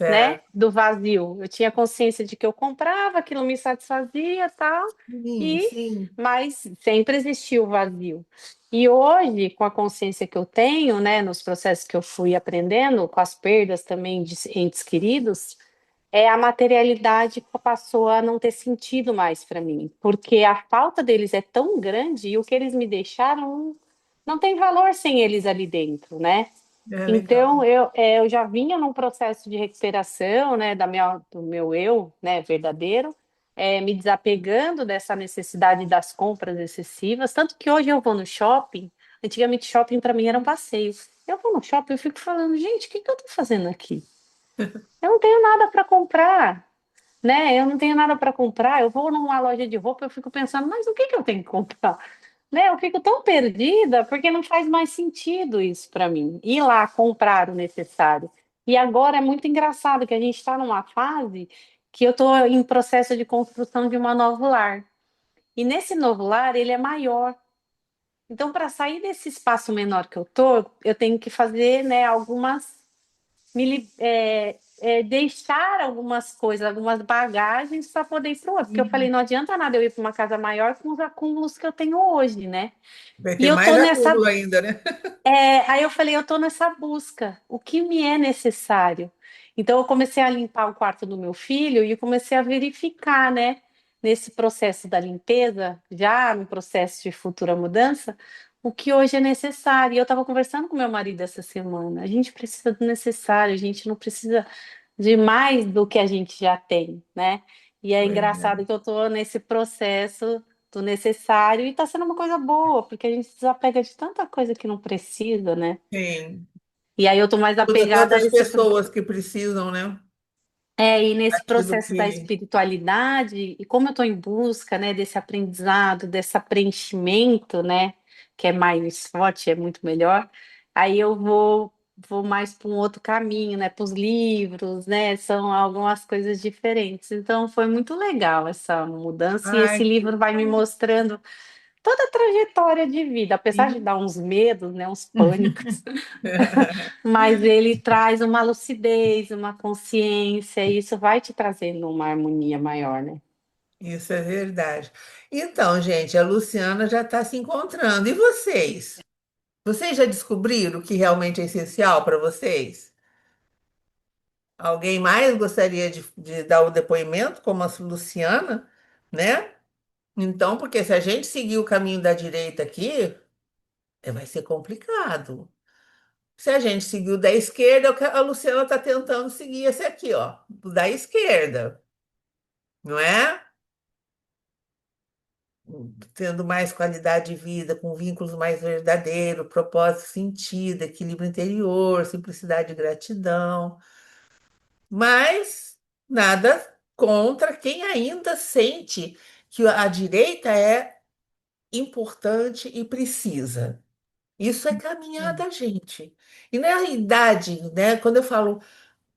né, certo. do vazio. Eu tinha consciência de que eu comprava, aquilo me satisfazia, tal, Sim, e sim. mas sempre existiu o vazio. E hoje, com a consciência que eu tenho, né, nos processos que eu fui aprendendo, com as perdas também de entes queridos, a materialidade passou a não ter sentido mais para mim, porque a falta deles é tão grande e o que eles me deixaram não tem valor sem eles ali dentro, né? É legal. Então, eu já vinha num processo de recuperação, né, do meu eu, né, verdadeiro, me desapegando dessa necessidade das compras excessivas, tanto que hoje eu vou no shopping, antigamente shopping para mim era um passeio. Eu vou no shopping, eu fico falando, gente, o que que eu estou fazendo aqui? Eu não tenho nada para comprar, né? Eu não tenho nada para comprar. Eu vou numa loja de roupa, eu fico pensando, mas o que que eu tenho que comprar? Né? Eu fico tão perdida porque não faz mais sentido isso para mim. Ir lá comprar o necessário. E agora é muito engraçado que a gente está numa fase que eu estou em processo de construção de uma novo lar. E nesse novo lar, ele é maior. Então, para sair desse espaço menor que eu tô, eu tenho que fazer, né, deixar algumas coisas, algumas bagagens para poder ir para o outro. Porque eu falei, Sim. não adianta nada eu ir para uma casa maior com os acúmulos que eu tenho hoje, né? Vai E ter eu tô mais nessa. acúmulo ainda, né? Aí eu falei, eu tô nessa busca, o que me é necessário? Então eu comecei a limpar o quarto do meu filho e eu comecei a verificar, né, nesse processo da limpeza, já no processo de futura mudança, o que hoje é necessário. E eu estava conversando com meu marido essa semana. A gente precisa do necessário, a gente não precisa de mais do que a gente já tem, né? E é Pois é. engraçado que eu estou nesse processo do necessário e está sendo uma coisa boa, porque a gente se desapega de tanta coisa que não precisa, né? Sim. E aí eu tô mais Ajuda apegada a tantas esse. pessoas que precisam, né? E nesse Aquilo processo da que. espiritualidade, e como eu estou em busca, né, desse aprendizado, desse preenchimento, né, que é mais forte, é muito melhor, aí vou mais para um outro caminho, né, para os livros, né, são algumas coisas diferentes. Então foi muito legal essa mudança, e esse Ai, que livro vai me bom. mostrando toda a trajetória de vida, apesar de Sim. dar uns medos, né, uns pânicos, mas ele traz uma lucidez, uma consciência, e isso vai te trazendo uma harmonia maior, né? Isso é verdade. Então, gente, a Luciana já está se encontrando. E vocês? Vocês já descobriram o que realmente é essencial para vocês? Alguém mais gostaria de dar o depoimento, como a Luciana, né? Então, porque se a gente seguir o caminho da direita aqui, vai ser complicado. Se a gente seguir o da esquerda, é o que a Luciana está tentando seguir esse aqui, ó, o da esquerda, não é? Tendo mais qualidade de vida, com vínculos mais verdadeiros, propósito, sentido, equilíbrio interior, simplicidade e gratidão. Mas nada contra quem ainda sente que a direita é importante e precisa. Isso é caminhada, gente. E na idade, né? Quando eu falo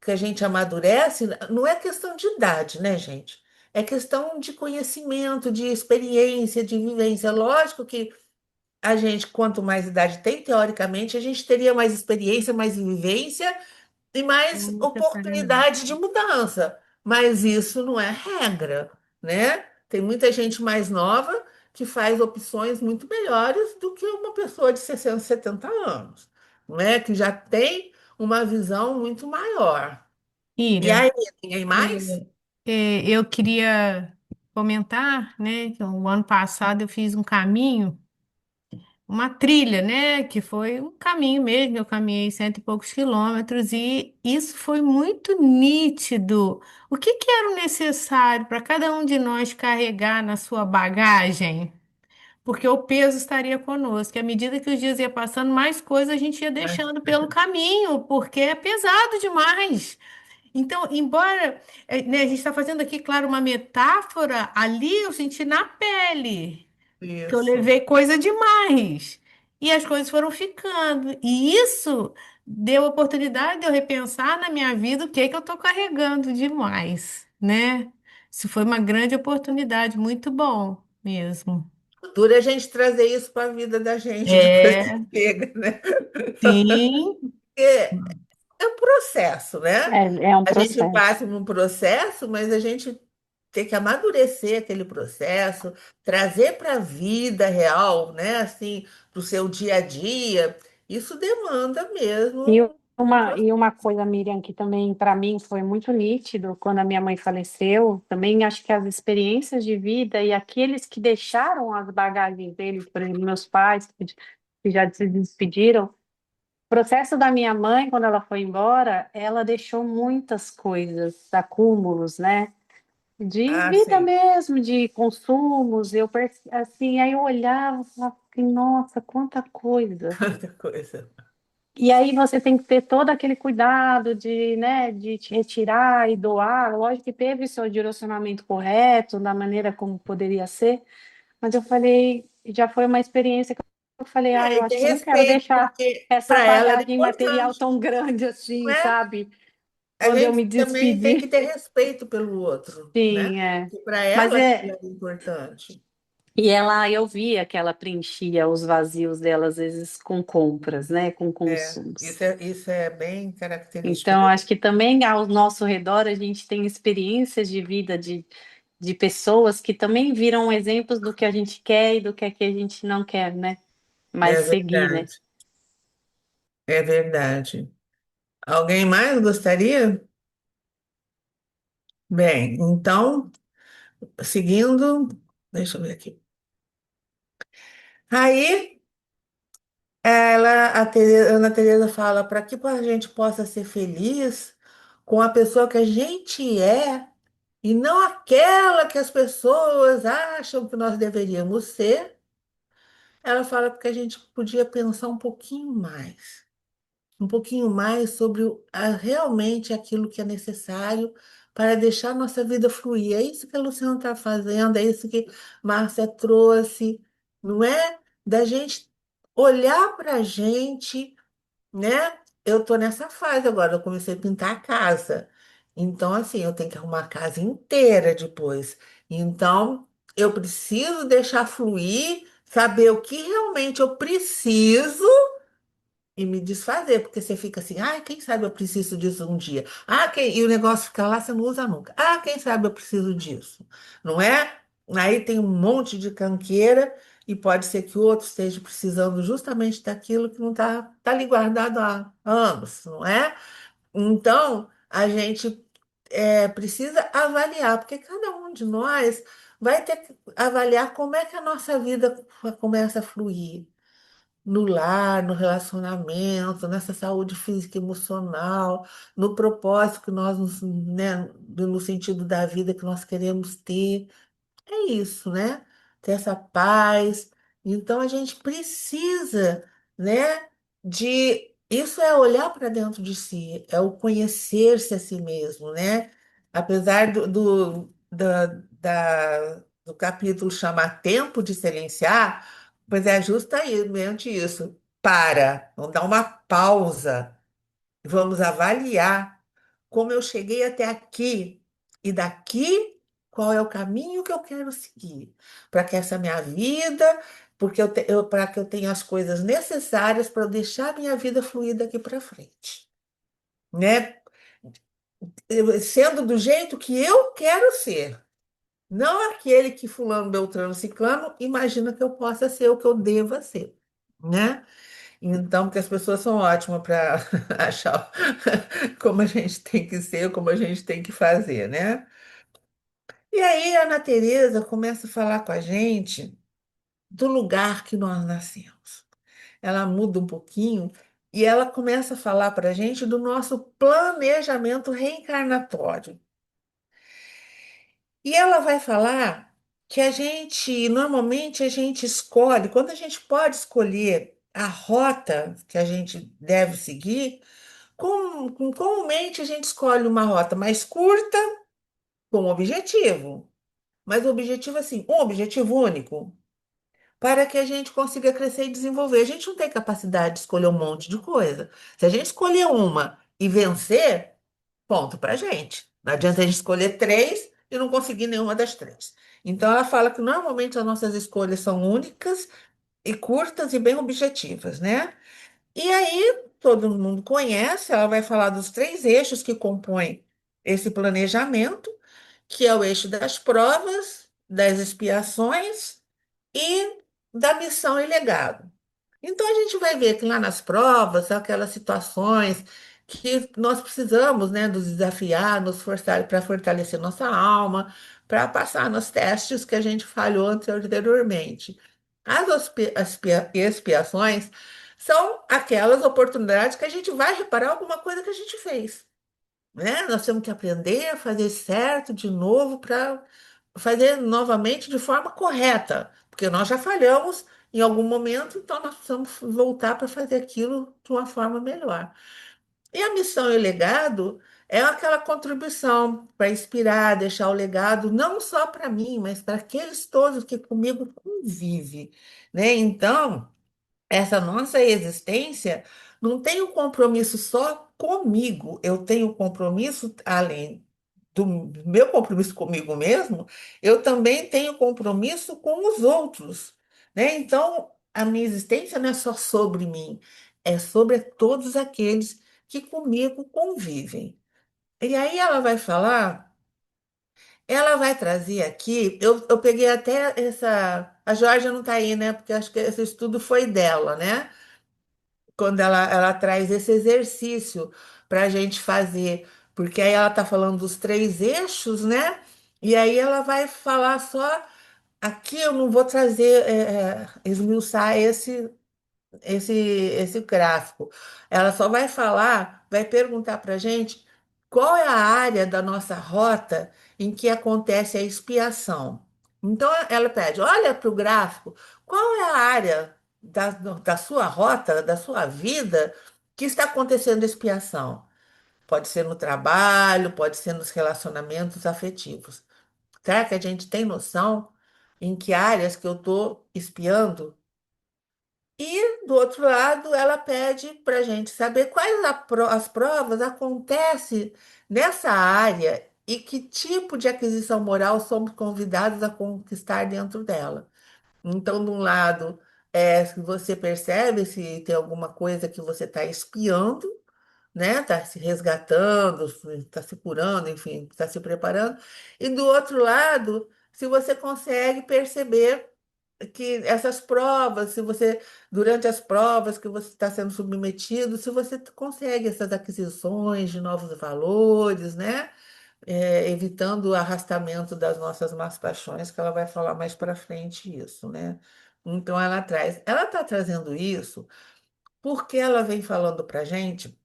que a gente amadurece, não é questão de idade, né, gente? É questão de conhecimento, de experiência, de vivência. Lógico que a gente, quanto mais idade tem, teoricamente, a gente teria mais experiência, mais vivência e Não mais necessariamente. oportunidade de mudança. Mas isso não é regra, né? Tem muita gente mais nova que faz opções muito melhores do que uma pessoa de 60, 70 anos, né? Que já tem uma visão muito maior. E Ira, aí, ninguém mais? eu queria comentar, né, que o ano passado eu fiz um caminho, uma trilha, né, que foi um caminho mesmo, eu caminhei cento e poucos quilômetros e isso foi muito nítido. O que que era o necessário para cada um de nós carregar na sua bagagem? Porque o peso estaria conosco. E à medida que os dias iam passando, mais coisas a gente ia Mas, deixando pelo caminho, porque é pesado demais. Então, embora, né, a gente está fazendo aqui, claro, uma metáfora, ali eu senti na pele. que eu Isso. levei coisa demais. E as coisas foram ficando. E isso deu oportunidade de eu repensar na minha vida o que é que eu estou carregando demais, né? Isso foi uma grande oportunidade, muito bom mesmo. Dura a gente trazer isso para a vida da gente depois que É, chega, né? sim, Porque é um processo, né? É um A gente processo. passa por um processo, mas a gente tem que amadurecer aquele processo, trazer para a vida real, né? Assim, para o seu dia a dia. Isso demanda E mesmo um uma coisa, Miriam, que também para mim foi muito nítido quando a minha mãe faleceu, também acho que as experiências de vida e aqueles que deixaram as bagagens deles, por exemplo, meus pais, que já se despediram, o processo da minha mãe, quando ela foi embora, ela deixou muitas coisas, acúmulos, né? De Ah, vida sim. mesmo, de consumos, assim, aí eu olhava e falava, assim, nossa, quanta coisa. Tanta coisa. E aí você tem que ter todo aquele cuidado de, né, de te retirar e doar. Lógico que teve seu direcionamento correto, da maneira como poderia ser, mas eu falei, já foi uma experiência que eu falei, ah, É, eu e ter acho que eu não quero respeito, deixar porque essa para ela era bagagem material importante, tão grande não assim, é? sabe? A Quando eu gente me também tem que despedi. ter respeito pelo outro, né? Sim, é. Que para Mas ela aquilo é, era importante. e ela, eu via que ela preenchia os vazios dela, às vezes, com compras, né, com É, consumos. isso é bem característico Então, dele. acho que também ao nosso redor a gente tem experiências de vida de pessoas que também viram exemplos do que a gente quer e do que a gente não quer, né? Mas É seguir, né? verdade, é verdade. Alguém mais gostaria? Bem, então, seguindo, deixa eu ver aqui. Aí, a Ana Teresa fala para que a gente possa ser feliz com a pessoa que a gente é e não aquela que as pessoas acham que nós deveríamos ser. Ela fala porque a gente podia pensar um pouquinho mais sobre realmente aquilo que é necessário para deixar nossa vida fluir. É isso que a Luciana está fazendo, é isso que Márcia trouxe, não é? Da gente olhar para a gente, né? Eu estou nessa fase agora, eu comecei a pintar a casa. Então, assim, eu tenho que arrumar a casa inteira depois. Então, eu preciso deixar fluir, saber o que realmente eu preciso e me desfazer, porque você fica assim, ah, quem sabe eu preciso disso um dia. E o negócio fica lá, você não usa nunca. Ah, quem sabe eu preciso disso. Não é? Aí tem um monte de canqueira e pode ser que o outro esteja precisando justamente daquilo que não está tá ali guardado há anos, não é? Então, a gente precisa avaliar, porque cada um de nós vai ter que avaliar como é que a nossa vida começa a fluir no lar, no relacionamento, nessa saúde física e emocional, no propósito que nós, né, no sentido da vida que nós queremos ter. É isso, né? Ter essa paz. Então a gente precisa, né, de. Isso é olhar para dentro de si, é o conhecer-se a si mesmo, né? Apesar do capítulo chamar Tempo de Silenciar, pois é justamente isso. Vamos dar uma pausa, vamos avaliar como eu cheguei até aqui e daqui qual é o caminho que eu quero seguir para que essa minha vida, porque para que eu tenha as coisas necessárias para eu deixar a minha vida fluir daqui para frente, né? Sendo do jeito que eu quero ser, não aquele que fulano, beltrano, ciclano imagina que eu possa ser o que eu deva ser, né? Então, porque as pessoas são ótimas para achar como a gente tem que ser, como a gente tem que fazer, né? E aí a Ana Teresa começa a falar com a gente do lugar que nós nascemos. Ela muda um pouquinho e ela começa a falar para a gente do nosso planejamento reencarnatório. E ela vai falar que normalmente a gente escolhe, quando a gente pode escolher a rota que a gente deve seguir, comumente a gente escolhe uma rota mais curta com um objetivo. Mas o objetivo, assim, um objetivo único. para que a gente consiga crescer e desenvolver. A gente não tem capacidade de escolher um monte de coisa. Se a gente escolher uma e vencer, ponto para a gente. Não adianta a gente escolher três e não conseguir nenhuma das três. Então, ela fala que normalmente as nossas escolhas são únicas e curtas e bem objetivas, né? E aí, todo mundo conhece, ela vai falar dos três eixos que compõem esse planejamento, que é o eixo das provas, das expiações e da missão e legado. Então, a gente vai ver que lá nas provas, são aquelas situações que nós precisamos, né, nos desafiar, nos forçar para fortalecer nossa alma, para passar nos testes que a gente falhou anteriormente. As expiações são aquelas oportunidades que a gente vai reparar alguma coisa que a gente fez, né? Nós temos que aprender a fazer certo de novo para fazer novamente de forma correta, porque nós já falhamos em algum momento, então nós precisamos voltar para fazer aquilo de uma forma melhor. E a missão e o legado é aquela contribuição para inspirar, deixar o legado não só para mim, mas para aqueles todos que comigo convivem, né? Então, essa nossa existência não tem um compromisso só comigo, eu tenho compromisso além do meu compromisso comigo mesmo, eu também tenho compromisso com os outros, né? Então, a minha existência não é só sobre mim, é sobre todos aqueles que comigo convivem. E aí ela vai falar, ela vai trazer aqui, eu peguei até essa. A Georgia não está aí, né? Porque acho que esse estudo foi dela, né? Quando ela traz esse exercício para a gente fazer, porque aí ela está falando dos três eixos, né? E aí ela vai falar só. Aqui eu não vou trazer, esmiuçar esse gráfico. Ela só vai falar, vai perguntar para a gente qual é a área da nossa rota em que acontece a expiação. Então, ela pede, olha para o gráfico, qual é a área da sua rota, da sua vida, que está acontecendo expiação? Pode ser no trabalho, pode ser nos relacionamentos afetivos. Será que a gente tem noção em que áreas que eu estou espiando? E, do outro lado, ela pede para a gente saber quais as provas acontecem nessa área e que tipo de aquisição moral somos convidados a conquistar dentro dela. Então, de um lado, se você percebe se tem alguma coisa que você está espiando, né? Está se resgatando, está se curando, enfim, está se preparando. E do outro lado, se você consegue perceber que essas provas, se você, durante as provas que você está sendo submetido, se você consegue essas aquisições de novos valores, né? Evitando o arrastamento das nossas más paixões, que ela vai falar mais para frente isso, né? Então ela está trazendo isso porque ela vem falando para gente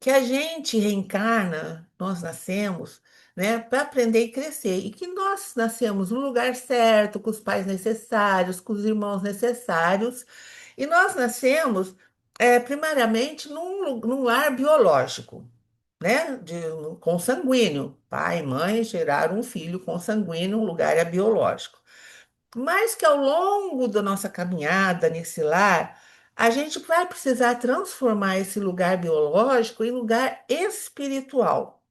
que a gente reencarna, nós nascemos, né, para aprender e crescer, e que nós nascemos no lugar certo, com os pais necessários, com os irmãos necessários, e nós nascemos primariamente num lar biológico, né, consanguíneo. Pai e mãe geraram um filho consanguíneo, um lugar é biológico. Mas que ao longo da nossa caminhada nesse lar, a gente vai precisar transformar esse lugar biológico em lugar espiritual,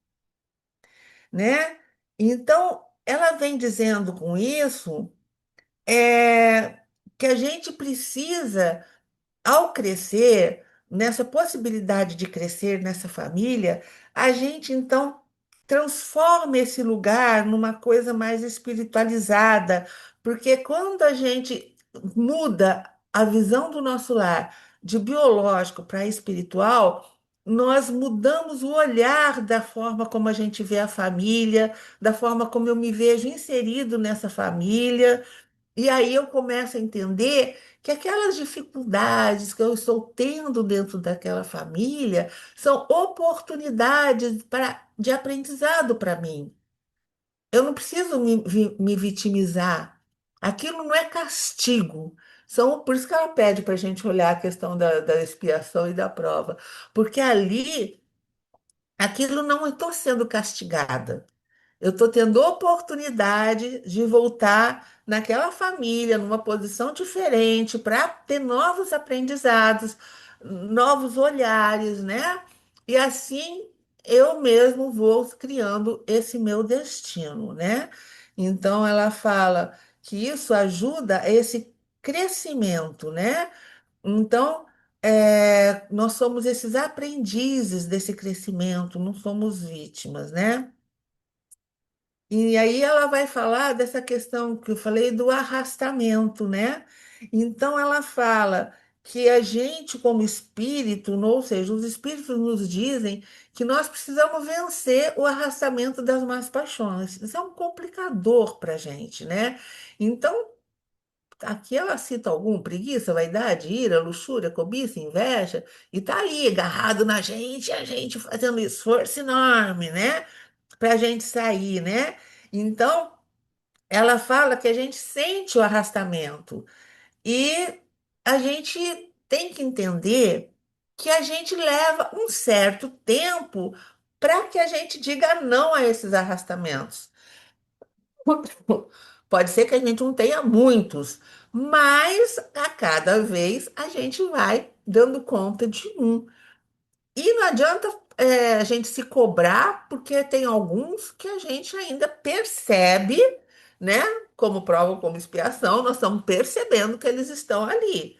né? Então, ela vem dizendo com isso que a gente precisa ao crescer, nessa possibilidade de crescer nessa família, a gente então transforma esse lugar numa coisa mais espiritualizada, porque quando a gente muda a visão do nosso lar de biológico para espiritual, nós mudamos o olhar da forma como a gente vê a família, da forma como eu me vejo inserido nessa família. E aí eu começo a entender que aquelas dificuldades que eu estou tendo dentro daquela família são oportunidades de aprendizado para mim. Eu não preciso me vitimizar. Aquilo não é castigo. Por isso que ela pede para a gente olhar a questão da expiação e da prova. Porque ali, aquilo não estou sendo castigada. Eu estou tendo oportunidade de voltar naquela família, numa posição diferente, para ter novos aprendizados, novos olhares, né? E assim eu mesmo vou criando esse meu destino, né? Então ela fala que isso ajuda a esse crescimento, né? Então, nós somos esses aprendizes desse crescimento, não somos vítimas, né? E aí ela vai falar dessa questão que eu falei do arrastamento, né? Então ela fala que a gente, como espírito, ou seja, os espíritos nos dizem que nós precisamos vencer o arrastamento das más paixões. Isso é um complicador para a gente, né? Então, aqui ela cita algum: preguiça, vaidade, ira, luxúria, cobiça, inveja, e tá aí agarrado na gente, a gente fazendo esforço enorme, né? Para a gente sair, né? Então, ela fala que a gente sente o arrastamento e a gente tem que entender que a gente leva um certo tempo para que a gente diga não a esses arrastamentos. Pode ser que a gente não tenha muitos, mas a cada vez a gente vai dando conta de um. E não adianta a gente se cobrar, porque tem alguns que a gente ainda percebe, né? Como prova, como expiação, nós estamos percebendo que eles estão ali.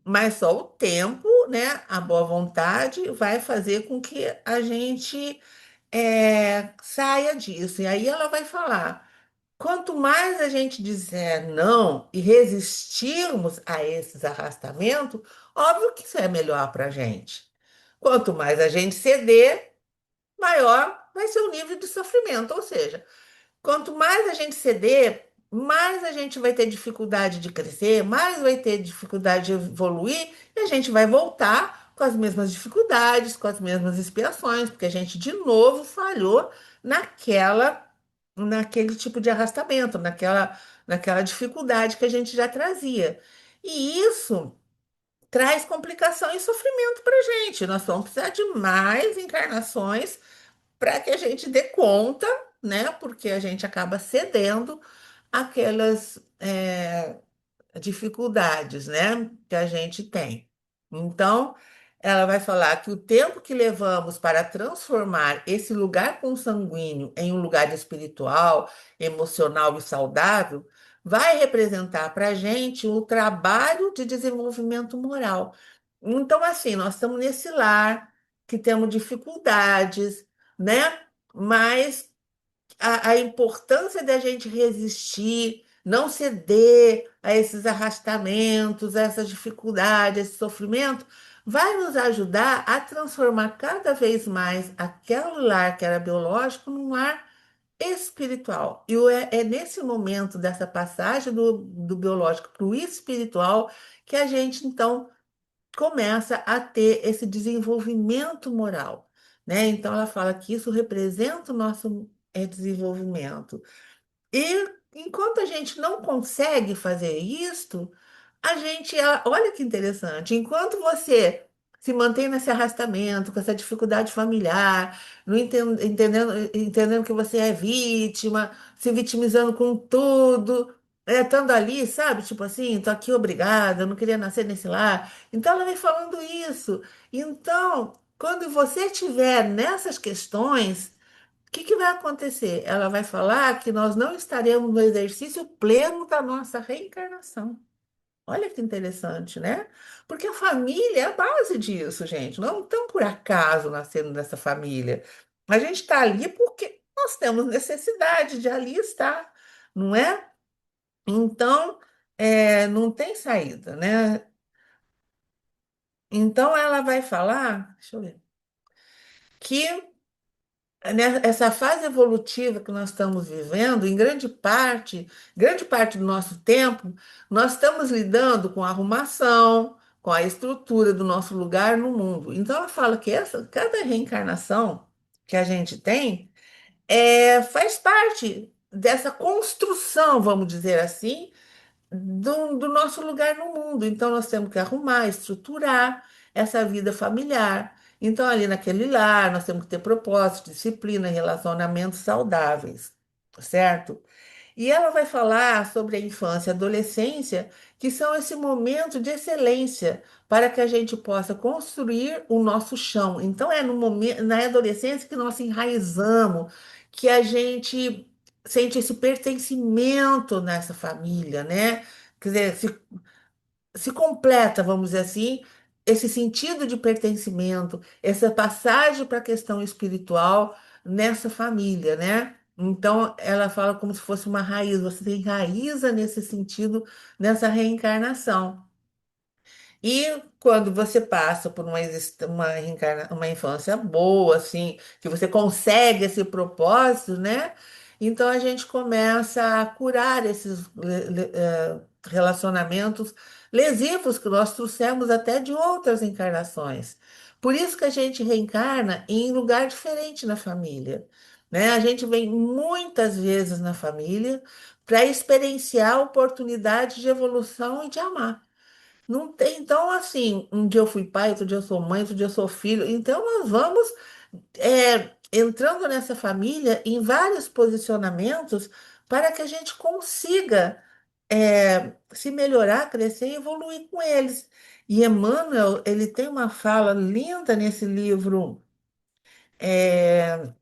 Mas só o tempo, né? A boa vontade vai fazer com que a gente saia disso. E aí ela vai falar: quanto mais a gente dizer não e resistirmos a esses arrastamentos, óbvio que isso é melhor para a gente. Quanto mais a gente ceder, maior vai ser o nível de sofrimento. Ou seja, quanto mais a gente ceder, mais a gente vai ter dificuldade de crescer, mais vai ter dificuldade de evoluir, e a gente vai voltar com as mesmas dificuldades, com as mesmas expiações, porque a gente de novo falhou naquela, naquele tipo de arrastamento, naquela dificuldade que a gente já trazia. E isso traz complicação e sofrimento para a gente. Nós vamos precisar de mais encarnações para que a gente dê conta, né? Porque a gente acaba cedendo aquelas dificuldades, né? Que a gente tem. Então, ela vai falar que o tempo que levamos para transformar esse lugar consanguíneo em um lugar espiritual, emocional e saudável vai representar para a gente o trabalho de desenvolvimento moral. Então, assim, nós estamos nesse lar que temos dificuldades, né? Mas a importância da gente resistir, não ceder a esses arrastamentos, a essas dificuldades, esse sofrimento, vai nos ajudar a transformar cada vez mais aquele lar que era biológico num lar espiritual. E é nesse momento dessa passagem do biológico para o espiritual que a gente, então, começa a ter esse desenvolvimento moral, né? Então ela fala que isso representa o nosso desenvolvimento. E enquanto a gente não consegue fazer isto, a gente, olha que interessante, enquanto você se mantém nesse arrastamento, com essa dificuldade familiar, não entendendo que você é vítima, se vitimizando com tudo, estando ali, sabe? Tipo assim, tô aqui obrigada, eu não queria nascer nesse lar. Então ela vem falando isso. Então, quando você estiver nessas questões, o que que vai acontecer? Ela vai falar que nós não estaremos no exercício pleno da nossa reencarnação. Olha que interessante, né? Porque a família é a base disso, gente. Nós não estamos por acaso nascendo nessa família. A gente está ali porque nós temos necessidade de ali estar, não é? Então, não tem saída, né? Então, ela vai falar, deixa eu ver, que essa fase evolutiva que nós estamos vivendo, em grande parte do nosso tempo, nós estamos lidando com a arrumação, com a estrutura do nosso lugar no mundo. Então, ela fala que cada reencarnação que a gente tem faz parte dessa construção, vamos dizer assim, do nosso lugar no mundo. Então, nós temos que arrumar, estruturar essa vida familiar. Então, ali naquele lar, nós temos que ter propósito, disciplina, relacionamentos saudáveis. certo? E ela vai falar sobre a infância e adolescência, que são esse momento de excelência para que a gente possa construir o nosso chão. Então, é no momento, na adolescência que nós enraizamos, que a gente sente esse pertencimento nessa família, né? Quer dizer, se completa, vamos dizer assim, esse sentido de pertencimento, essa passagem para a questão espiritual nessa família, né? Então, ela fala como se fosse uma raiz, você enraiza nesse sentido, nessa reencarnação. E quando você passa por uma infância boa, assim, que você consegue esse propósito, né? Então a gente começa a curar esses relacionamentos lesivos que nós trouxemos até de outras encarnações. Por isso que a gente reencarna em lugar diferente na família, né? A gente vem muitas vezes na família para experienciar a oportunidade de evolução e de amar. Não tem, então, assim, um dia eu fui pai, outro dia eu sou mãe, outro dia eu sou filho. Então, nós vamos entrando nessa família em vários posicionamentos para que a gente consiga se melhorar, crescer e evoluir com eles. E Emmanuel, ele tem uma fala linda nesse livro, é,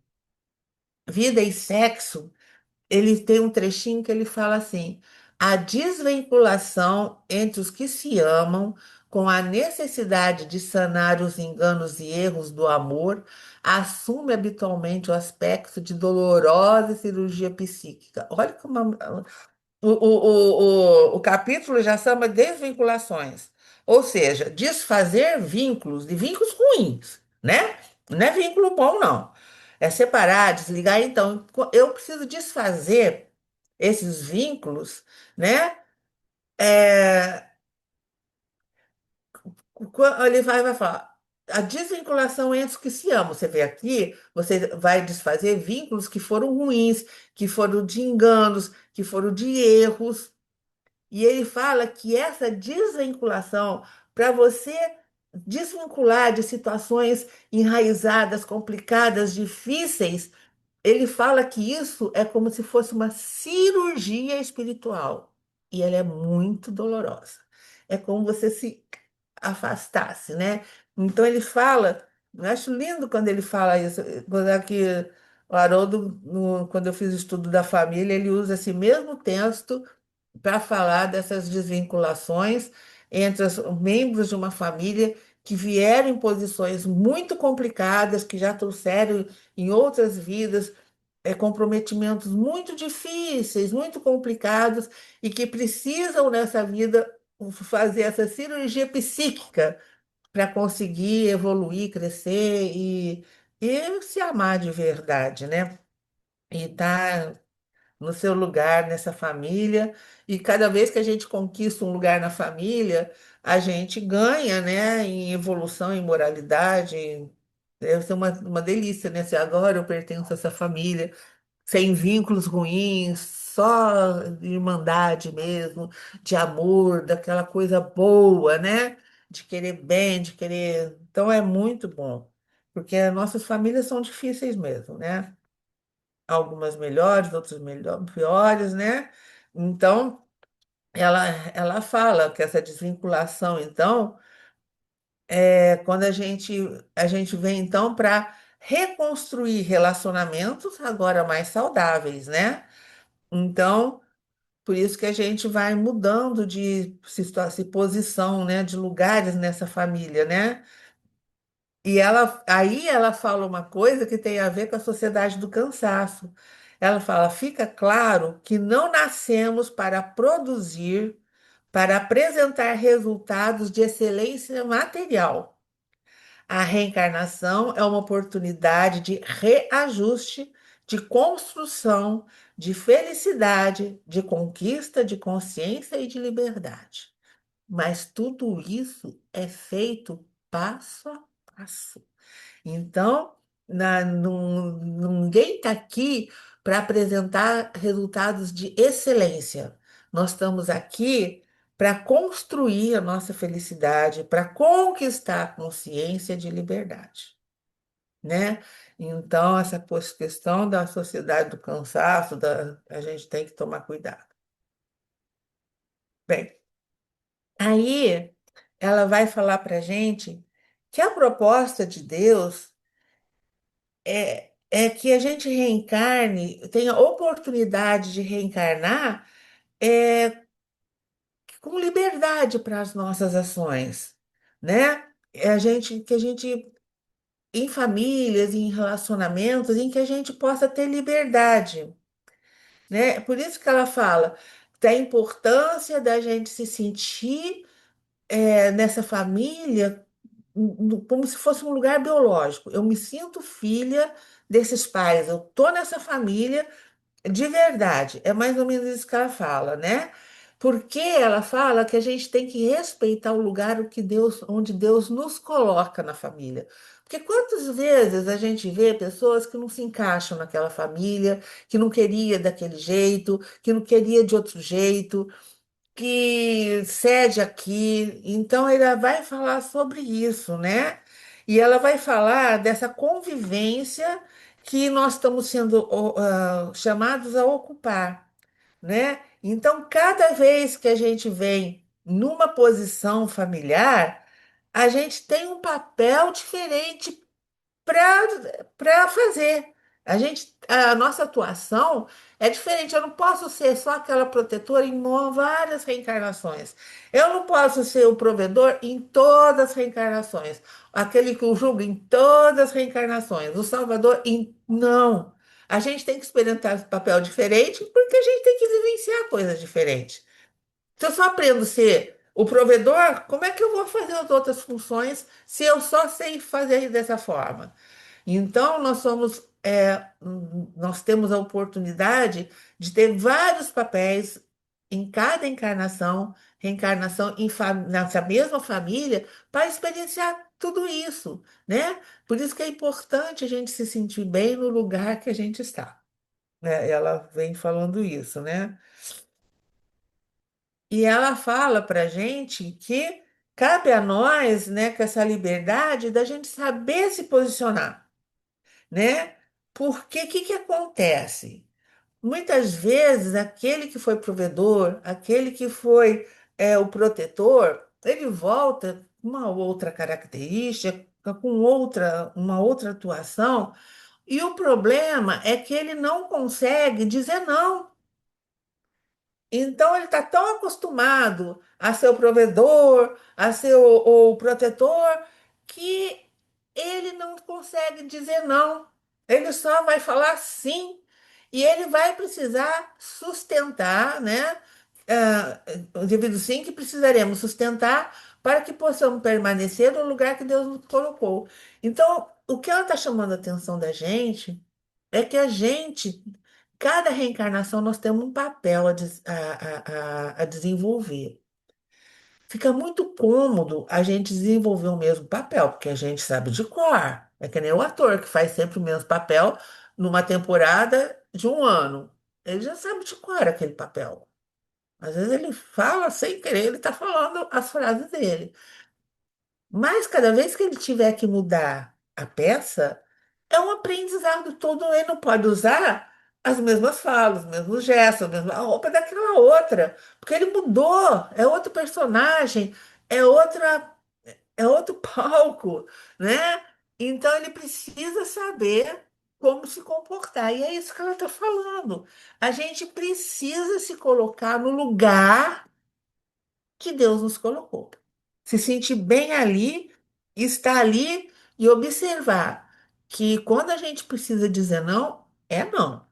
Vida e Sexo. Ele tem um trechinho que ele fala assim: a desvinculação entre os que se amam, com a necessidade de sanar os enganos e erros do amor, assume habitualmente o aspecto de dolorosa cirurgia psíquica. Olha como o capítulo já chama desvinculações, ou seja, desfazer vínculos, de vínculos ruins, né? Não é vínculo bom, não. É separar, desligar. Então, eu preciso desfazer esses vínculos, né? É, ele vai falar. A desvinculação entre os que se amam. Você vê aqui, você vai desfazer vínculos que foram ruins, que foram de enganos, que foram de erros. E ele fala que essa desvinculação, para você desvincular de situações enraizadas, complicadas, difíceis, ele fala que isso é como se fosse uma cirurgia espiritual. E ela é muito dolorosa. É como você se afastasse, né? Então ele fala, eu acho lindo quando ele fala isso, quando aqui o Haroldo, quando eu fiz o estudo da família, ele usa esse mesmo texto para falar dessas desvinculações entre os membros de uma família que vieram em posições muito complicadas, que já trouxeram em outras vidas comprometimentos muito difíceis, muito complicados e que precisam nessa vida fazer essa cirurgia psíquica para conseguir evoluir, crescer e se amar de verdade, né? E tá no seu lugar nessa família. E cada vez que a gente conquista um lugar na família, a gente ganha, né, em evolução, em moralidade. Deve ser uma delícia, né? Se agora eu pertenço a essa família, sem vínculos ruins, só de irmandade mesmo, de amor, daquela coisa boa, né? De querer bem, de querer. Então é muito bom, porque as nossas famílias são difíceis mesmo, né? Algumas melhores, outras piores, né? Então, ela fala que essa desvinculação, então, é quando a gente vem, então, para reconstruir relacionamentos agora mais saudáveis, né? Então, por isso que a gente vai mudando de posição, né? De lugares nessa família, né? E aí ela fala uma coisa que tem a ver com a sociedade do cansaço. Ela fala: fica claro que não nascemos para produzir, para apresentar resultados de excelência material. A reencarnação é uma oportunidade de reajuste, de construção, de felicidade, de conquista de consciência e de liberdade. Mas tudo isso é feito passo a passo. Então, ninguém está aqui para apresentar resultados de excelência. Nós estamos aqui para construir a nossa felicidade, para conquistar a consciência de liberdade, né? Então, essa questão da sociedade do cansaço, a gente tem que tomar cuidado. Bem, aí ela vai falar para a gente que a proposta de Deus é que a gente reencarne, tenha oportunidade de reencarnar é, com liberdade para as nossas ações, né? Que a gente em famílias, em relacionamentos, em que a gente possa ter liberdade, né? Por isso que ela fala da importância da gente se sentir nessa família como se fosse um lugar biológico. Eu me sinto filha desses pais, eu tô nessa família de verdade. É mais ou menos isso que ela fala, né? Porque ela fala que a gente tem que respeitar o lugar onde Deus nos coloca na família. Porque quantas vezes a gente vê pessoas que não se encaixam naquela família, que não queria daquele jeito, que não queria de outro jeito, que cede aqui. Então, ela vai falar sobre isso, né? E ela vai falar dessa convivência que nós estamos sendo chamados a ocupar, né? Então, cada vez que a gente vem numa posição familiar, a gente tem um papel diferente para fazer. A nossa atuação é diferente. Eu não posso ser só aquela protetora em várias reencarnações. Eu não posso ser o provedor em todas as reencarnações. Aquele que o julga em todas as reencarnações. O salvador em. Não. A gente tem que experimentar esse papel diferente porque a gente tem que vivenciar coisas diferentes. Se eu só aprendo a ser o provedor, como é que eu vou fazer as outras funções se eu só sei fazer dessa forma? Então, nós temos a oportunidade de ter vários papéis em cada encarnação, reencarnação nessa mesma família, para experienciar tudo isso, né? Por isso que é importante a gente se sentir bem no lugar que a gente está, né? Ela vem falando isso, né? E ela fala para a gente que cabe a nós, né, com essa liberdade da gente saber se posicionar, né? Porque o que que acontece? Muitas vezes aquele que foi provedor, aquele que foi o protetor, ele volta com uma outra característica, uma outra atuação, e o problema é que ele não consegue dizer não. Então ele está tão acostumado a ser o provedor, a ser o protetor, que ele não consegue dizer não. Ele só vai falar sim. E ele vai precisar sustentar, né? Devido sim que precisaremos sustentar para que possamos permanecer no lugar que Deus nos colocou. Então, o que ela está chamando a atenção da gente é que cada reencarnação, nós temos um papel a desenvolver. Fica muito cômodo a gente desenvolver o mesmo papel, porque a gente sabe de cor. É que nem o ator que faz sempre o mesmo papel numa temporada de um ano. Ele já sabe de cor aquele papel. Às vezes ele fala sem querer, ele está falando as frases dele. Mas cada vez que ele tiver que mudar a peça, é um aprendizado todo. Ele não pode usar as mesmas falas, os mesmos gestos, a roupa daquela outra, porque ele mudou, é outro personagem, é outra, é outro palco, né? Então ele precisa saber como se comportar. E é isso que ela está falando. A gente precisa se colocar no lugar que Deus nos colocou. Se sentir bem ali, estar ali e observar que quando a gente precisa dizer não, é não.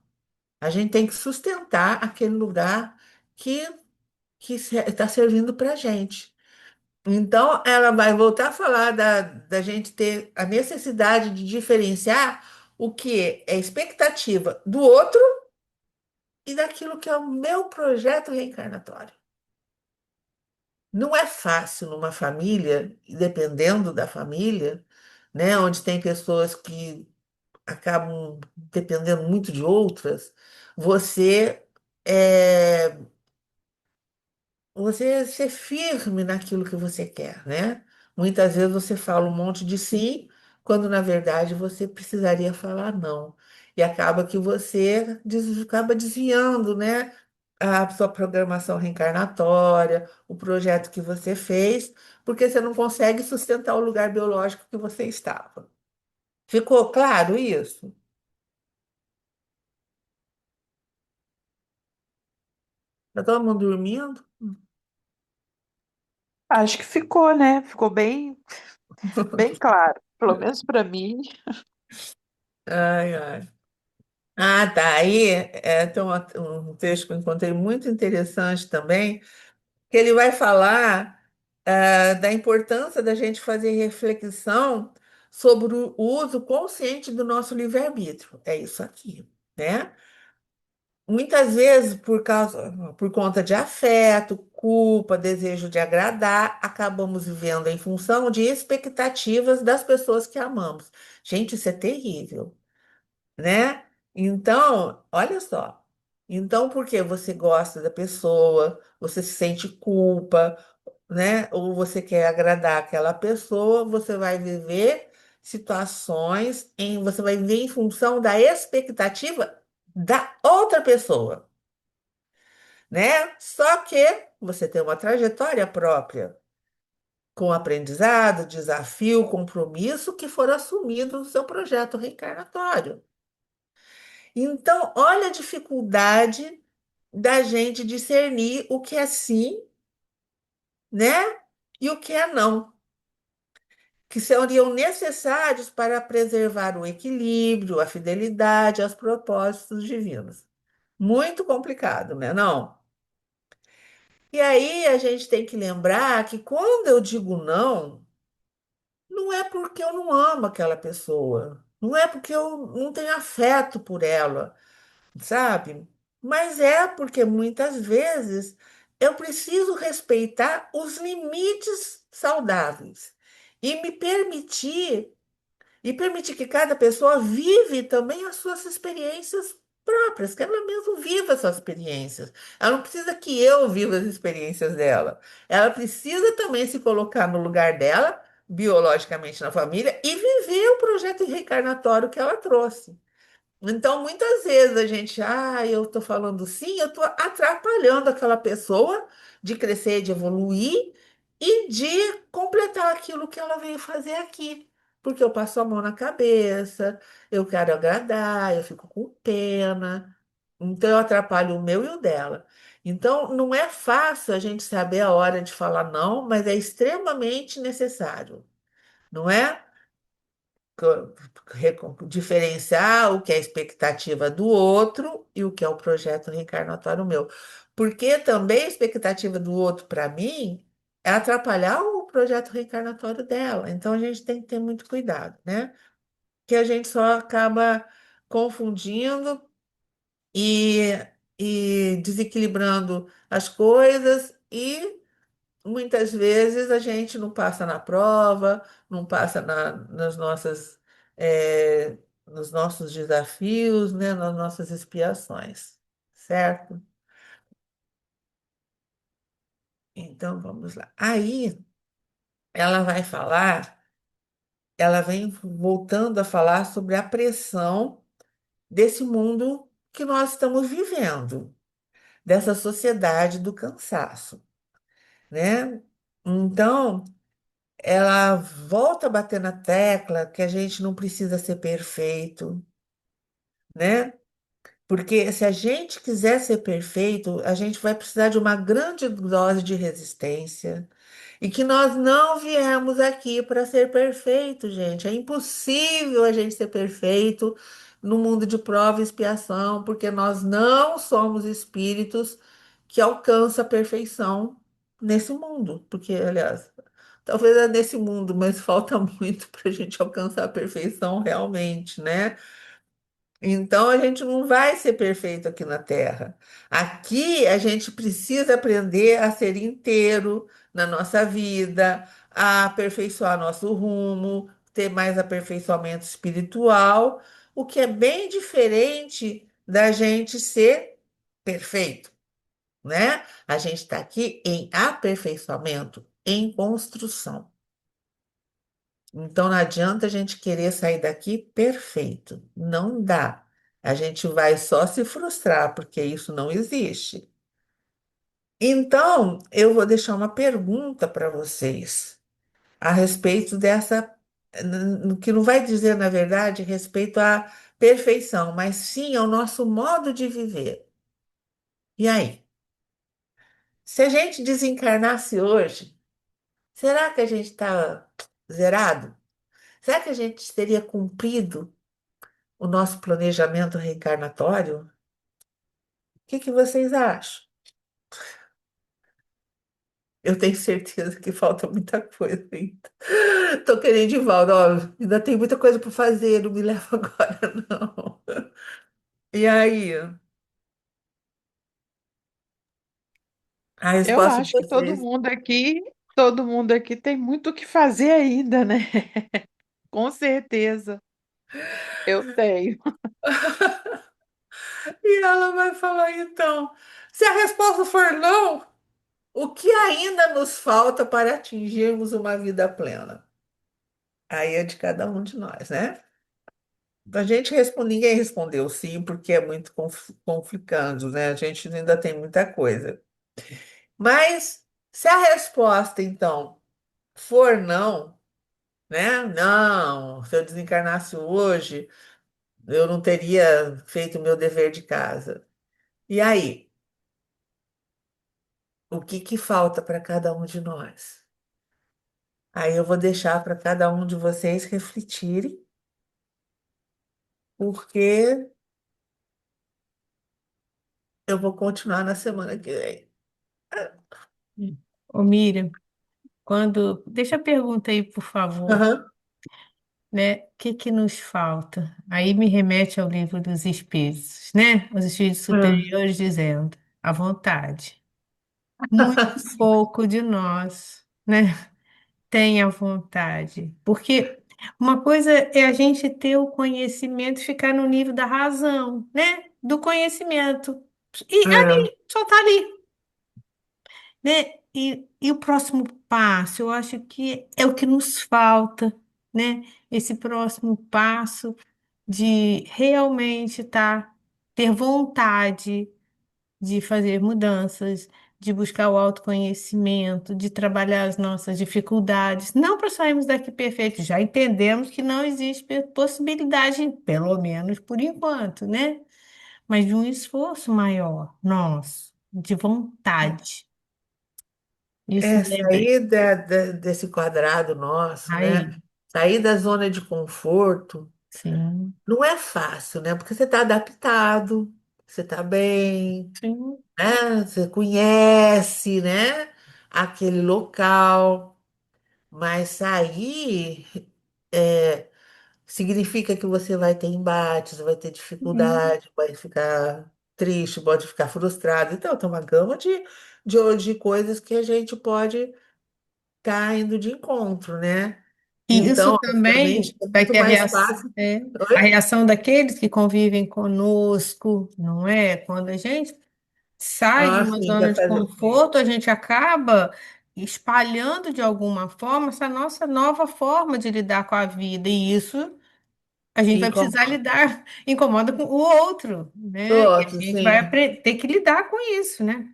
A gente tem que sustentar aquele lugar que que está servindo para a gente. Então, ela vai voltar a falar da gente ter a necessidade de diferenciar o que é expectativa do outro e daquilo que é o meu projeto reencarnatório. Não é fácil numa família, e dependendo da família, né, onde tem pessoas que acabam dependendo muito de outras, você é, você ser firme naquilo que você quer, né? Muitas vezes você fala um monte de si, quando na verdade você precisaria falar não. E acaba que você acaba desviando, né, a sua programação reencarnatória, o projeto que você fez, porque você não consegue sustentar o lugar biológico que você estava. Ficou claro isso? Está todo mundo dormindo? Acho que ficou, né? Ficou bem claro. Pelo menos para mim. Ai, ai. Ah, tá. Aí tem um texto que eu encontrei muito interessante também, que ele vai falar da importância da gente fazer reflexão sobre o uso consciente do nosso livre-arbítrio. É isso aqui, né? Muitas vezes, por conta de afeto, culpa, desejo de agradar, acabamos vivendo em função de expectativas das pessoas que amamos. Gente, isso é terrível, né? Então, olha só. Então, porque você gosta da pessoa, você se sente culpa, né? Ou você quer agradar aquela pessoa, você vai viver você vai viver em função da expectativa da outra pessoa, né? Só que você tem uma trajetória própria, com aprendizado, desafio, compromisso que for assumido no seu projeto reencarnatório. Então, olha a dificuldade da gente discernir o que é sim, né? E o que é não, que seriam necessários para preservar o equilíbrio, a fidelidade aos propósitos divinos. Muito complicado, né? Não? E aí a gente tem que lembrar que quando eu digo não, não é porque eu não amo aquela pessoa, não é porque eu não tenho afeto por ela, sabe? Mas é porque muitas vezes eu preciso respeitar os limites saudáveis e permitir que cada pessoa vive também as suas experiências próprias, que ela mesma viva as suas experiências. Ela não precisa que eu viva as experiências dela. Ela precisa também se colocar no lugar dela, biologicamente na família, e viver o projeto reencarnatório que ela trouxe. Então, muitas vezes a gente, eu estou falando sim, eu estou atrapalhando aquela pessoa de crescer, de evoluir e de completar aquilo que ela veio fazer aqui. Porque eu passo a mão na cabeça, eu quero agradar, eu fico com pena, então eu atrapalho o meu e o dela. Então, não é fácil a gente saber a hora de falar não, mas é extremamente necessário, não é? Diferenciar o que é a expectativa do outro e o que é o projeto reencarnatório meu. Porque também a expectativa do outro, para mim, é atrapalhar o projeto reencarnatório dela. Então a gente tem que ter muito cuidado, né? Que a gente só acaba confundindo e, e desequilibrando as coisas e muitas vezes a gente não passa na prova, não passa nos nossos desafios, né, nas nossas expiações, certo? Então vamos lá. Aí ela vai falar, ela vem voltando a falar sobre a pressão desse mundo que nós estamos vivendo, dessa sociedade do cansaço, né? Então, ela volta a bater na tecla que a gente não precisa ser perfeito, né? Porque se a gente quiser ser perfeito, a gente vai precisar de uma grande dose de resistência. E que nós não viemos aqui para ser perfeito, gente. É impossível a gente ser perfeito no mundo de prova e expiação, porque nós não somos espíritos que alcançam a perfeição nesse mundo. Porque, aliás, talvez é nesse mundo, mas falta muito para a gente alcançar a perfeição realmente, né? Então a gente não vai ser perfeito aqui na Terra. Aqui a gente precisa aprender a ser inteiro na nossa vida, a aperfeiçoar nosso rumo, ter mais aperfeiçoamento espiritual, o que é bem diferente da gente ser perfeito, né? A gente está aqui em aperfeiçoamento, em construção. Então não adianta a gente querer sair daqui perfeito. Não dá. A gente vai só se frustrar, porque isso não existe. Então, eu vou deixar uma pergunta para vocês a respeito dessa, que não vai dizer, na verdade, respeito à perfeição, mas sim ao nosso modo de viver. E aí? Se a gente desencarnasse hoje, será que a gente está zerado? Será que a gente teria cumprido o nosso planejamento reencarnatório? O que vocês acham? Eu tenho certeza que falta muita coisa ainda. Tô querendo de volta, ó, ainda tem muita coisa para fazer, não me leva agora, não. E aí? A Eu resposta de acho que vocês? todo mundo aqui tem muito o que fazer ainda, né? Com certeza, eu tenho. E ela vai falar, então, se a resposta for não, o que ainda nos falta para atingirmos uma vida plena? Aí é de cada um de nós, né? A gente responde, ninguém respondeu sim, porque é muito complicado, né? A gente ainda tem muita coisa. Mas se a resposta, então, for não, né? Não, se eu desencarnasse hoje, eu não teria feito o meu dever de casa. E aí, o que falta para cada um de nós? Aí eu vou deixar para cada um de vocês refletirem, porque eu vou continuar na semana que vem. Ô, Miriam, deixa a pergunta aí, por favor, Aham. né? O que que nos falta? Aí me remete ao livro dos Espíritos, né? Os Espíritos superiores dizendo a vontade. Muito pouco de nós, né? Tem a vontade. Porque uma coisa é a gente ter o conhecimento e ficar no nível da razão, né? Do conhecimento. E É. ali, só tá ali, né? E o próximo passo, eu acho que é o que nos falta, né? Esse próximo passo de realmente ter vontade de fazer mudanças, de buscar o autoconhecimento, de trabalhar as nossas dificuldades, não para sairmos daqui perfeitos. Já entendemos que não existe possibilidade, pelo menos por enquanto, né? Mas de um esforço maior, nosso, de vontade. Isso É deve. sair desse quadrado nosso, Aí, né? Sair da zona de conforto sim, não é fácil, né? Porque você está adaptado, você está bem, sim. né? Você conhece, né? Aquele local, mas sair significa que você vai ter embates, vai ter Sim. dificuldade, vai ficar triste, pode ficar frustrado. Então, tem uma gama de coisas que a gente pode estar indo de encontro, né? E isso Então, obviamente, também é vai muito ter mais fácil. a Oi? reação daqueles que convivem conosco, não é? Quando a gente sai de Ah, uma sim, zona vai de fazer o quê? conforto, a gente acaba espalhando de alguma forma essa nossa nova forma de lidar com a vida. E isso a gente vai precisar Incomoda. lidar, incomoda com o outro, né? E a Outro, gente vai sim, ter que lidar com isso, né?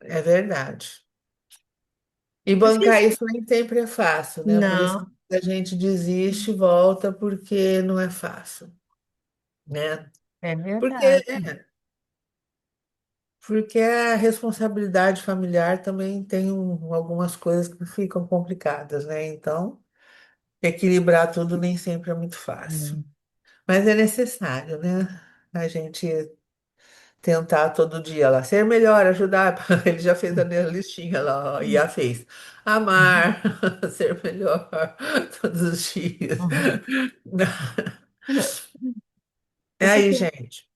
é verdade. E Mas bancar isso nem sempre é fácil, né? Por isso não, que a gente desiste e volta, porque não é fácil, né? é Porque, verdade. porque a responsabilidade familiar também tem algumas coisas que ficam complicadas, né? Então, equilibrar tudo nem sempre é muito fácil. Mas é necessário, né? A gente tentar todo dia lá ser melhor, ajudar. Ele já fez a minha listinha lá, ó, e a fez. Amar, ser melhor todos os dias. Uhum. É Eu aí, gente.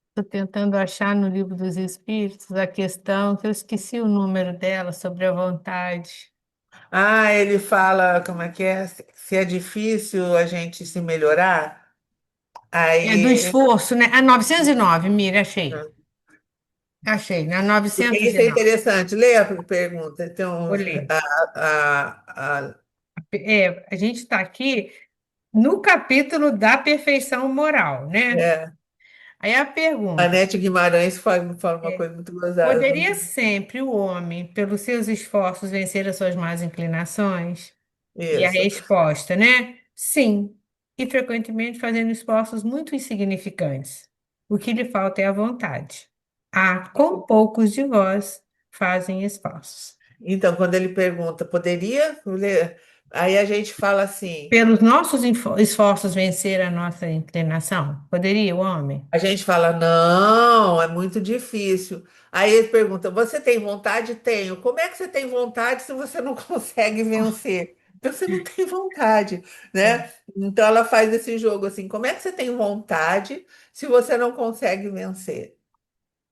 estou tentando achar no livro dos Espíritos a questão que eu esqueci o número dela sobre a vontade. Ah, ele fala, como é que é? Se é difícil a gente se melhorar, É do aí. esforço, né? É 909, mira, achei. Achei, né? Porque Novecentos isso e é nove. interessante. Leia a pergunta. Então, Vou ler a, a, a, a a gente está aqui no capítulo da perfeição moral, né? É. Aí a A pergunta: Nete Guimarães fala uma é, coisa muito gozada. poderia sempre o homem, pelos seus esforços, vencer as suas más inclinações? E a Isso. resposta, né? Sim, e frequentemente fazendo esforços muito insignificantes. O que lhe falta é a vontade. Ah, quão poucos de vós fazem esforços. Então, quando ele pergunta, poderia ler? Aí a gente fala assim, Pelos nossos esforços vencer a nossa inclinação? Poderia o homem? a gente fala, não, é muito difícil. Aí ele pergunta, você tem vontade? Tenho. Como é que você tem vontade se você não consegue vencer? Então você não tem vontade, né? Então ela faz esse jogo assim, como é que você tem vontade se você não consegue vencer?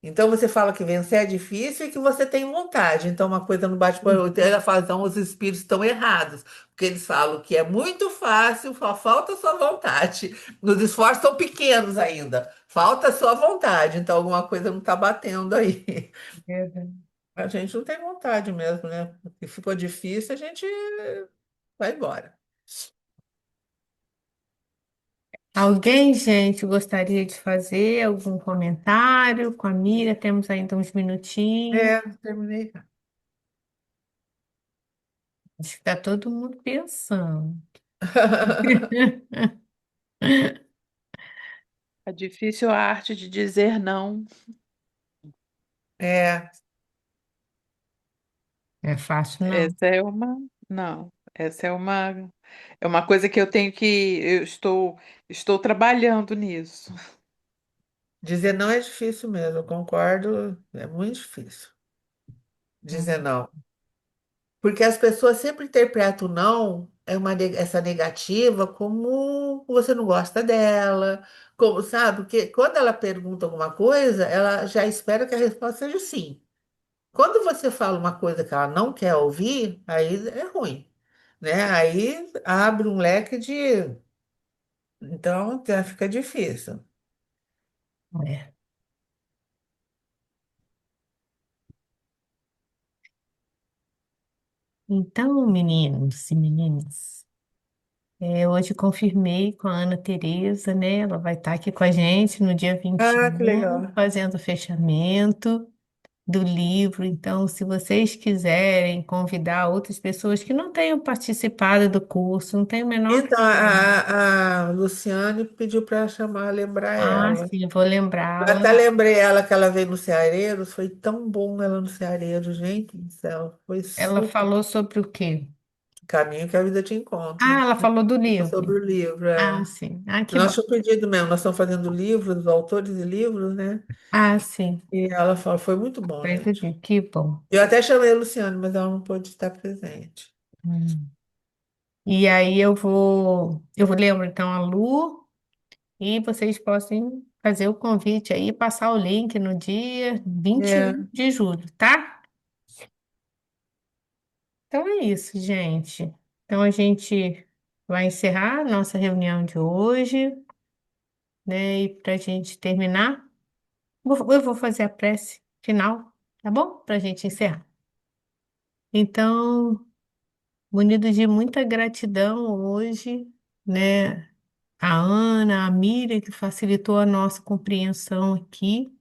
Então você fala que vencer é difícil e que você tem vontade. Então uma coisa não bate para outra. Ela fala, então os espíritos estão errados, porque eles falam que é muito fácil, só falta a sua vontade. Os esforços são pequenos ainda, falta a sua vontade. Então alguma coisa não está batendo aí. Verdade. A gente não tem vontade mesmo, né? Se ficou difícil, a gente vai embora. Alguém, gente, gostaria de fazer algum comentário com a Miriam? Temos ainda uns minutinhos. É, terminei. Acho que está todo mundo pensando. É difícil a arte de dizer não. É, É fácil, não. Essa é uma, não, essa é uma coisa que eu tenho que, estou trabalhando nisso. dizer não é difícil mesmo, eu concordo, é muito difícil dizer Hum. não. Porque as pessoas sempre interpretam o não, essa negativa, como você não gosta dela, como, sabe? Porque quando ela pergunta alguma coisa, ela já espera que a resposta seja sim. Quando você fala uma coisa que ela não quer ouvir, aí é ruim, né? Aí abre um leque de. Então já fica difícil. É. Então, meninos e meninas, hoje confirmei com a Ana Tereza, né? Ela vai estar aqui com a gente no dia vinte e Ah, que um, legal. fazendo o fechamento do livro. Então, se vocês quiserem convidar outras pessoas que não tenham participado do curso, não tem o menor Então, problema. a Luciane pediu para chamar, lembrar Ah, ela. sim, vou Eu lembrá-la. até lembrei ela que ela veio no Ceareiros, foi tão bom ela no Ceareiros, gente do céu, foi Ela super falou sobre o quê? caminho que a vida te Ah, encontra. ela falou do Sobre livro. o livro, Ah, é. sim. Ah, que Nós bom. tínhamos pedido mesmo, nós estamos fazendo livros, autores de livros, né? Ah, sim. E ela falou, foi muito bom, Fez o gente. livro. Que bom. Eu até chamei a Luciane, mas ela não pôde estar presente. Hum. E aí eu vou lembrar então a Lu e vocês podem fazer o convite aí, passar o link no dia vinte e É, um de julho, tá? Então é isso, gente. Então a gente vai encerrar a nossa reunião de hoje, né? E para a gente terminar, eu vou fazer a prece final, tá bom? Para a gente encerrar. Então, munidos de muita gratidão hoje, né? A Ana, a Miriam, que facilitou a nossa compreensão aqui,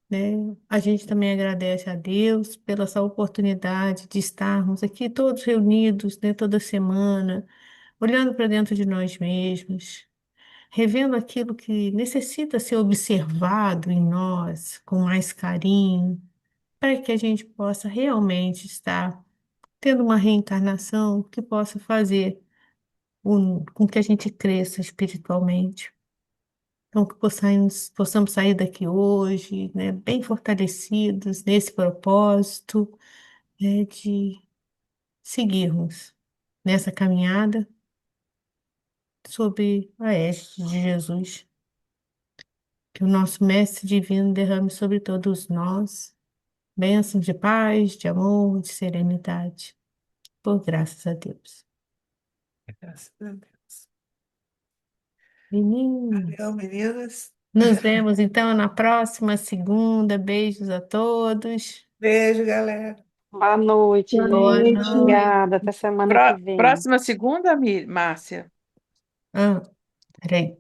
né? A gente também agradece a Deus pela essa oportunidade de estarmos aqui todos reunidos, né? Toda semana, olhando para dentro de nós mesmos, revendo aquilo que necessita ser observado em nós com mais carinho, para que a gente possa realmente estar tendo uma reencarnação que possa fazer com que a gente cresça espiritualmente. Então, que possamos sair daqui hoje, né, bem fortalecidos nesse propósito, né, de seguirmos nessa caminhada sob a égide de Jesus. Que o nosso Mestre Divino derrame sobre todos nós bênçãos de paz, de amor, de serenidade, por graças a Deus. graças a Deus. Meninos, Valeu, meninas. nos vemos então na próxima segunda. Beijos a todos. Beijo, galera. Boa noite, Boa Boa gente. noite. noite. Obrigada. Até semana que vem. Próxima segunda, Márcia? Ah, peraí.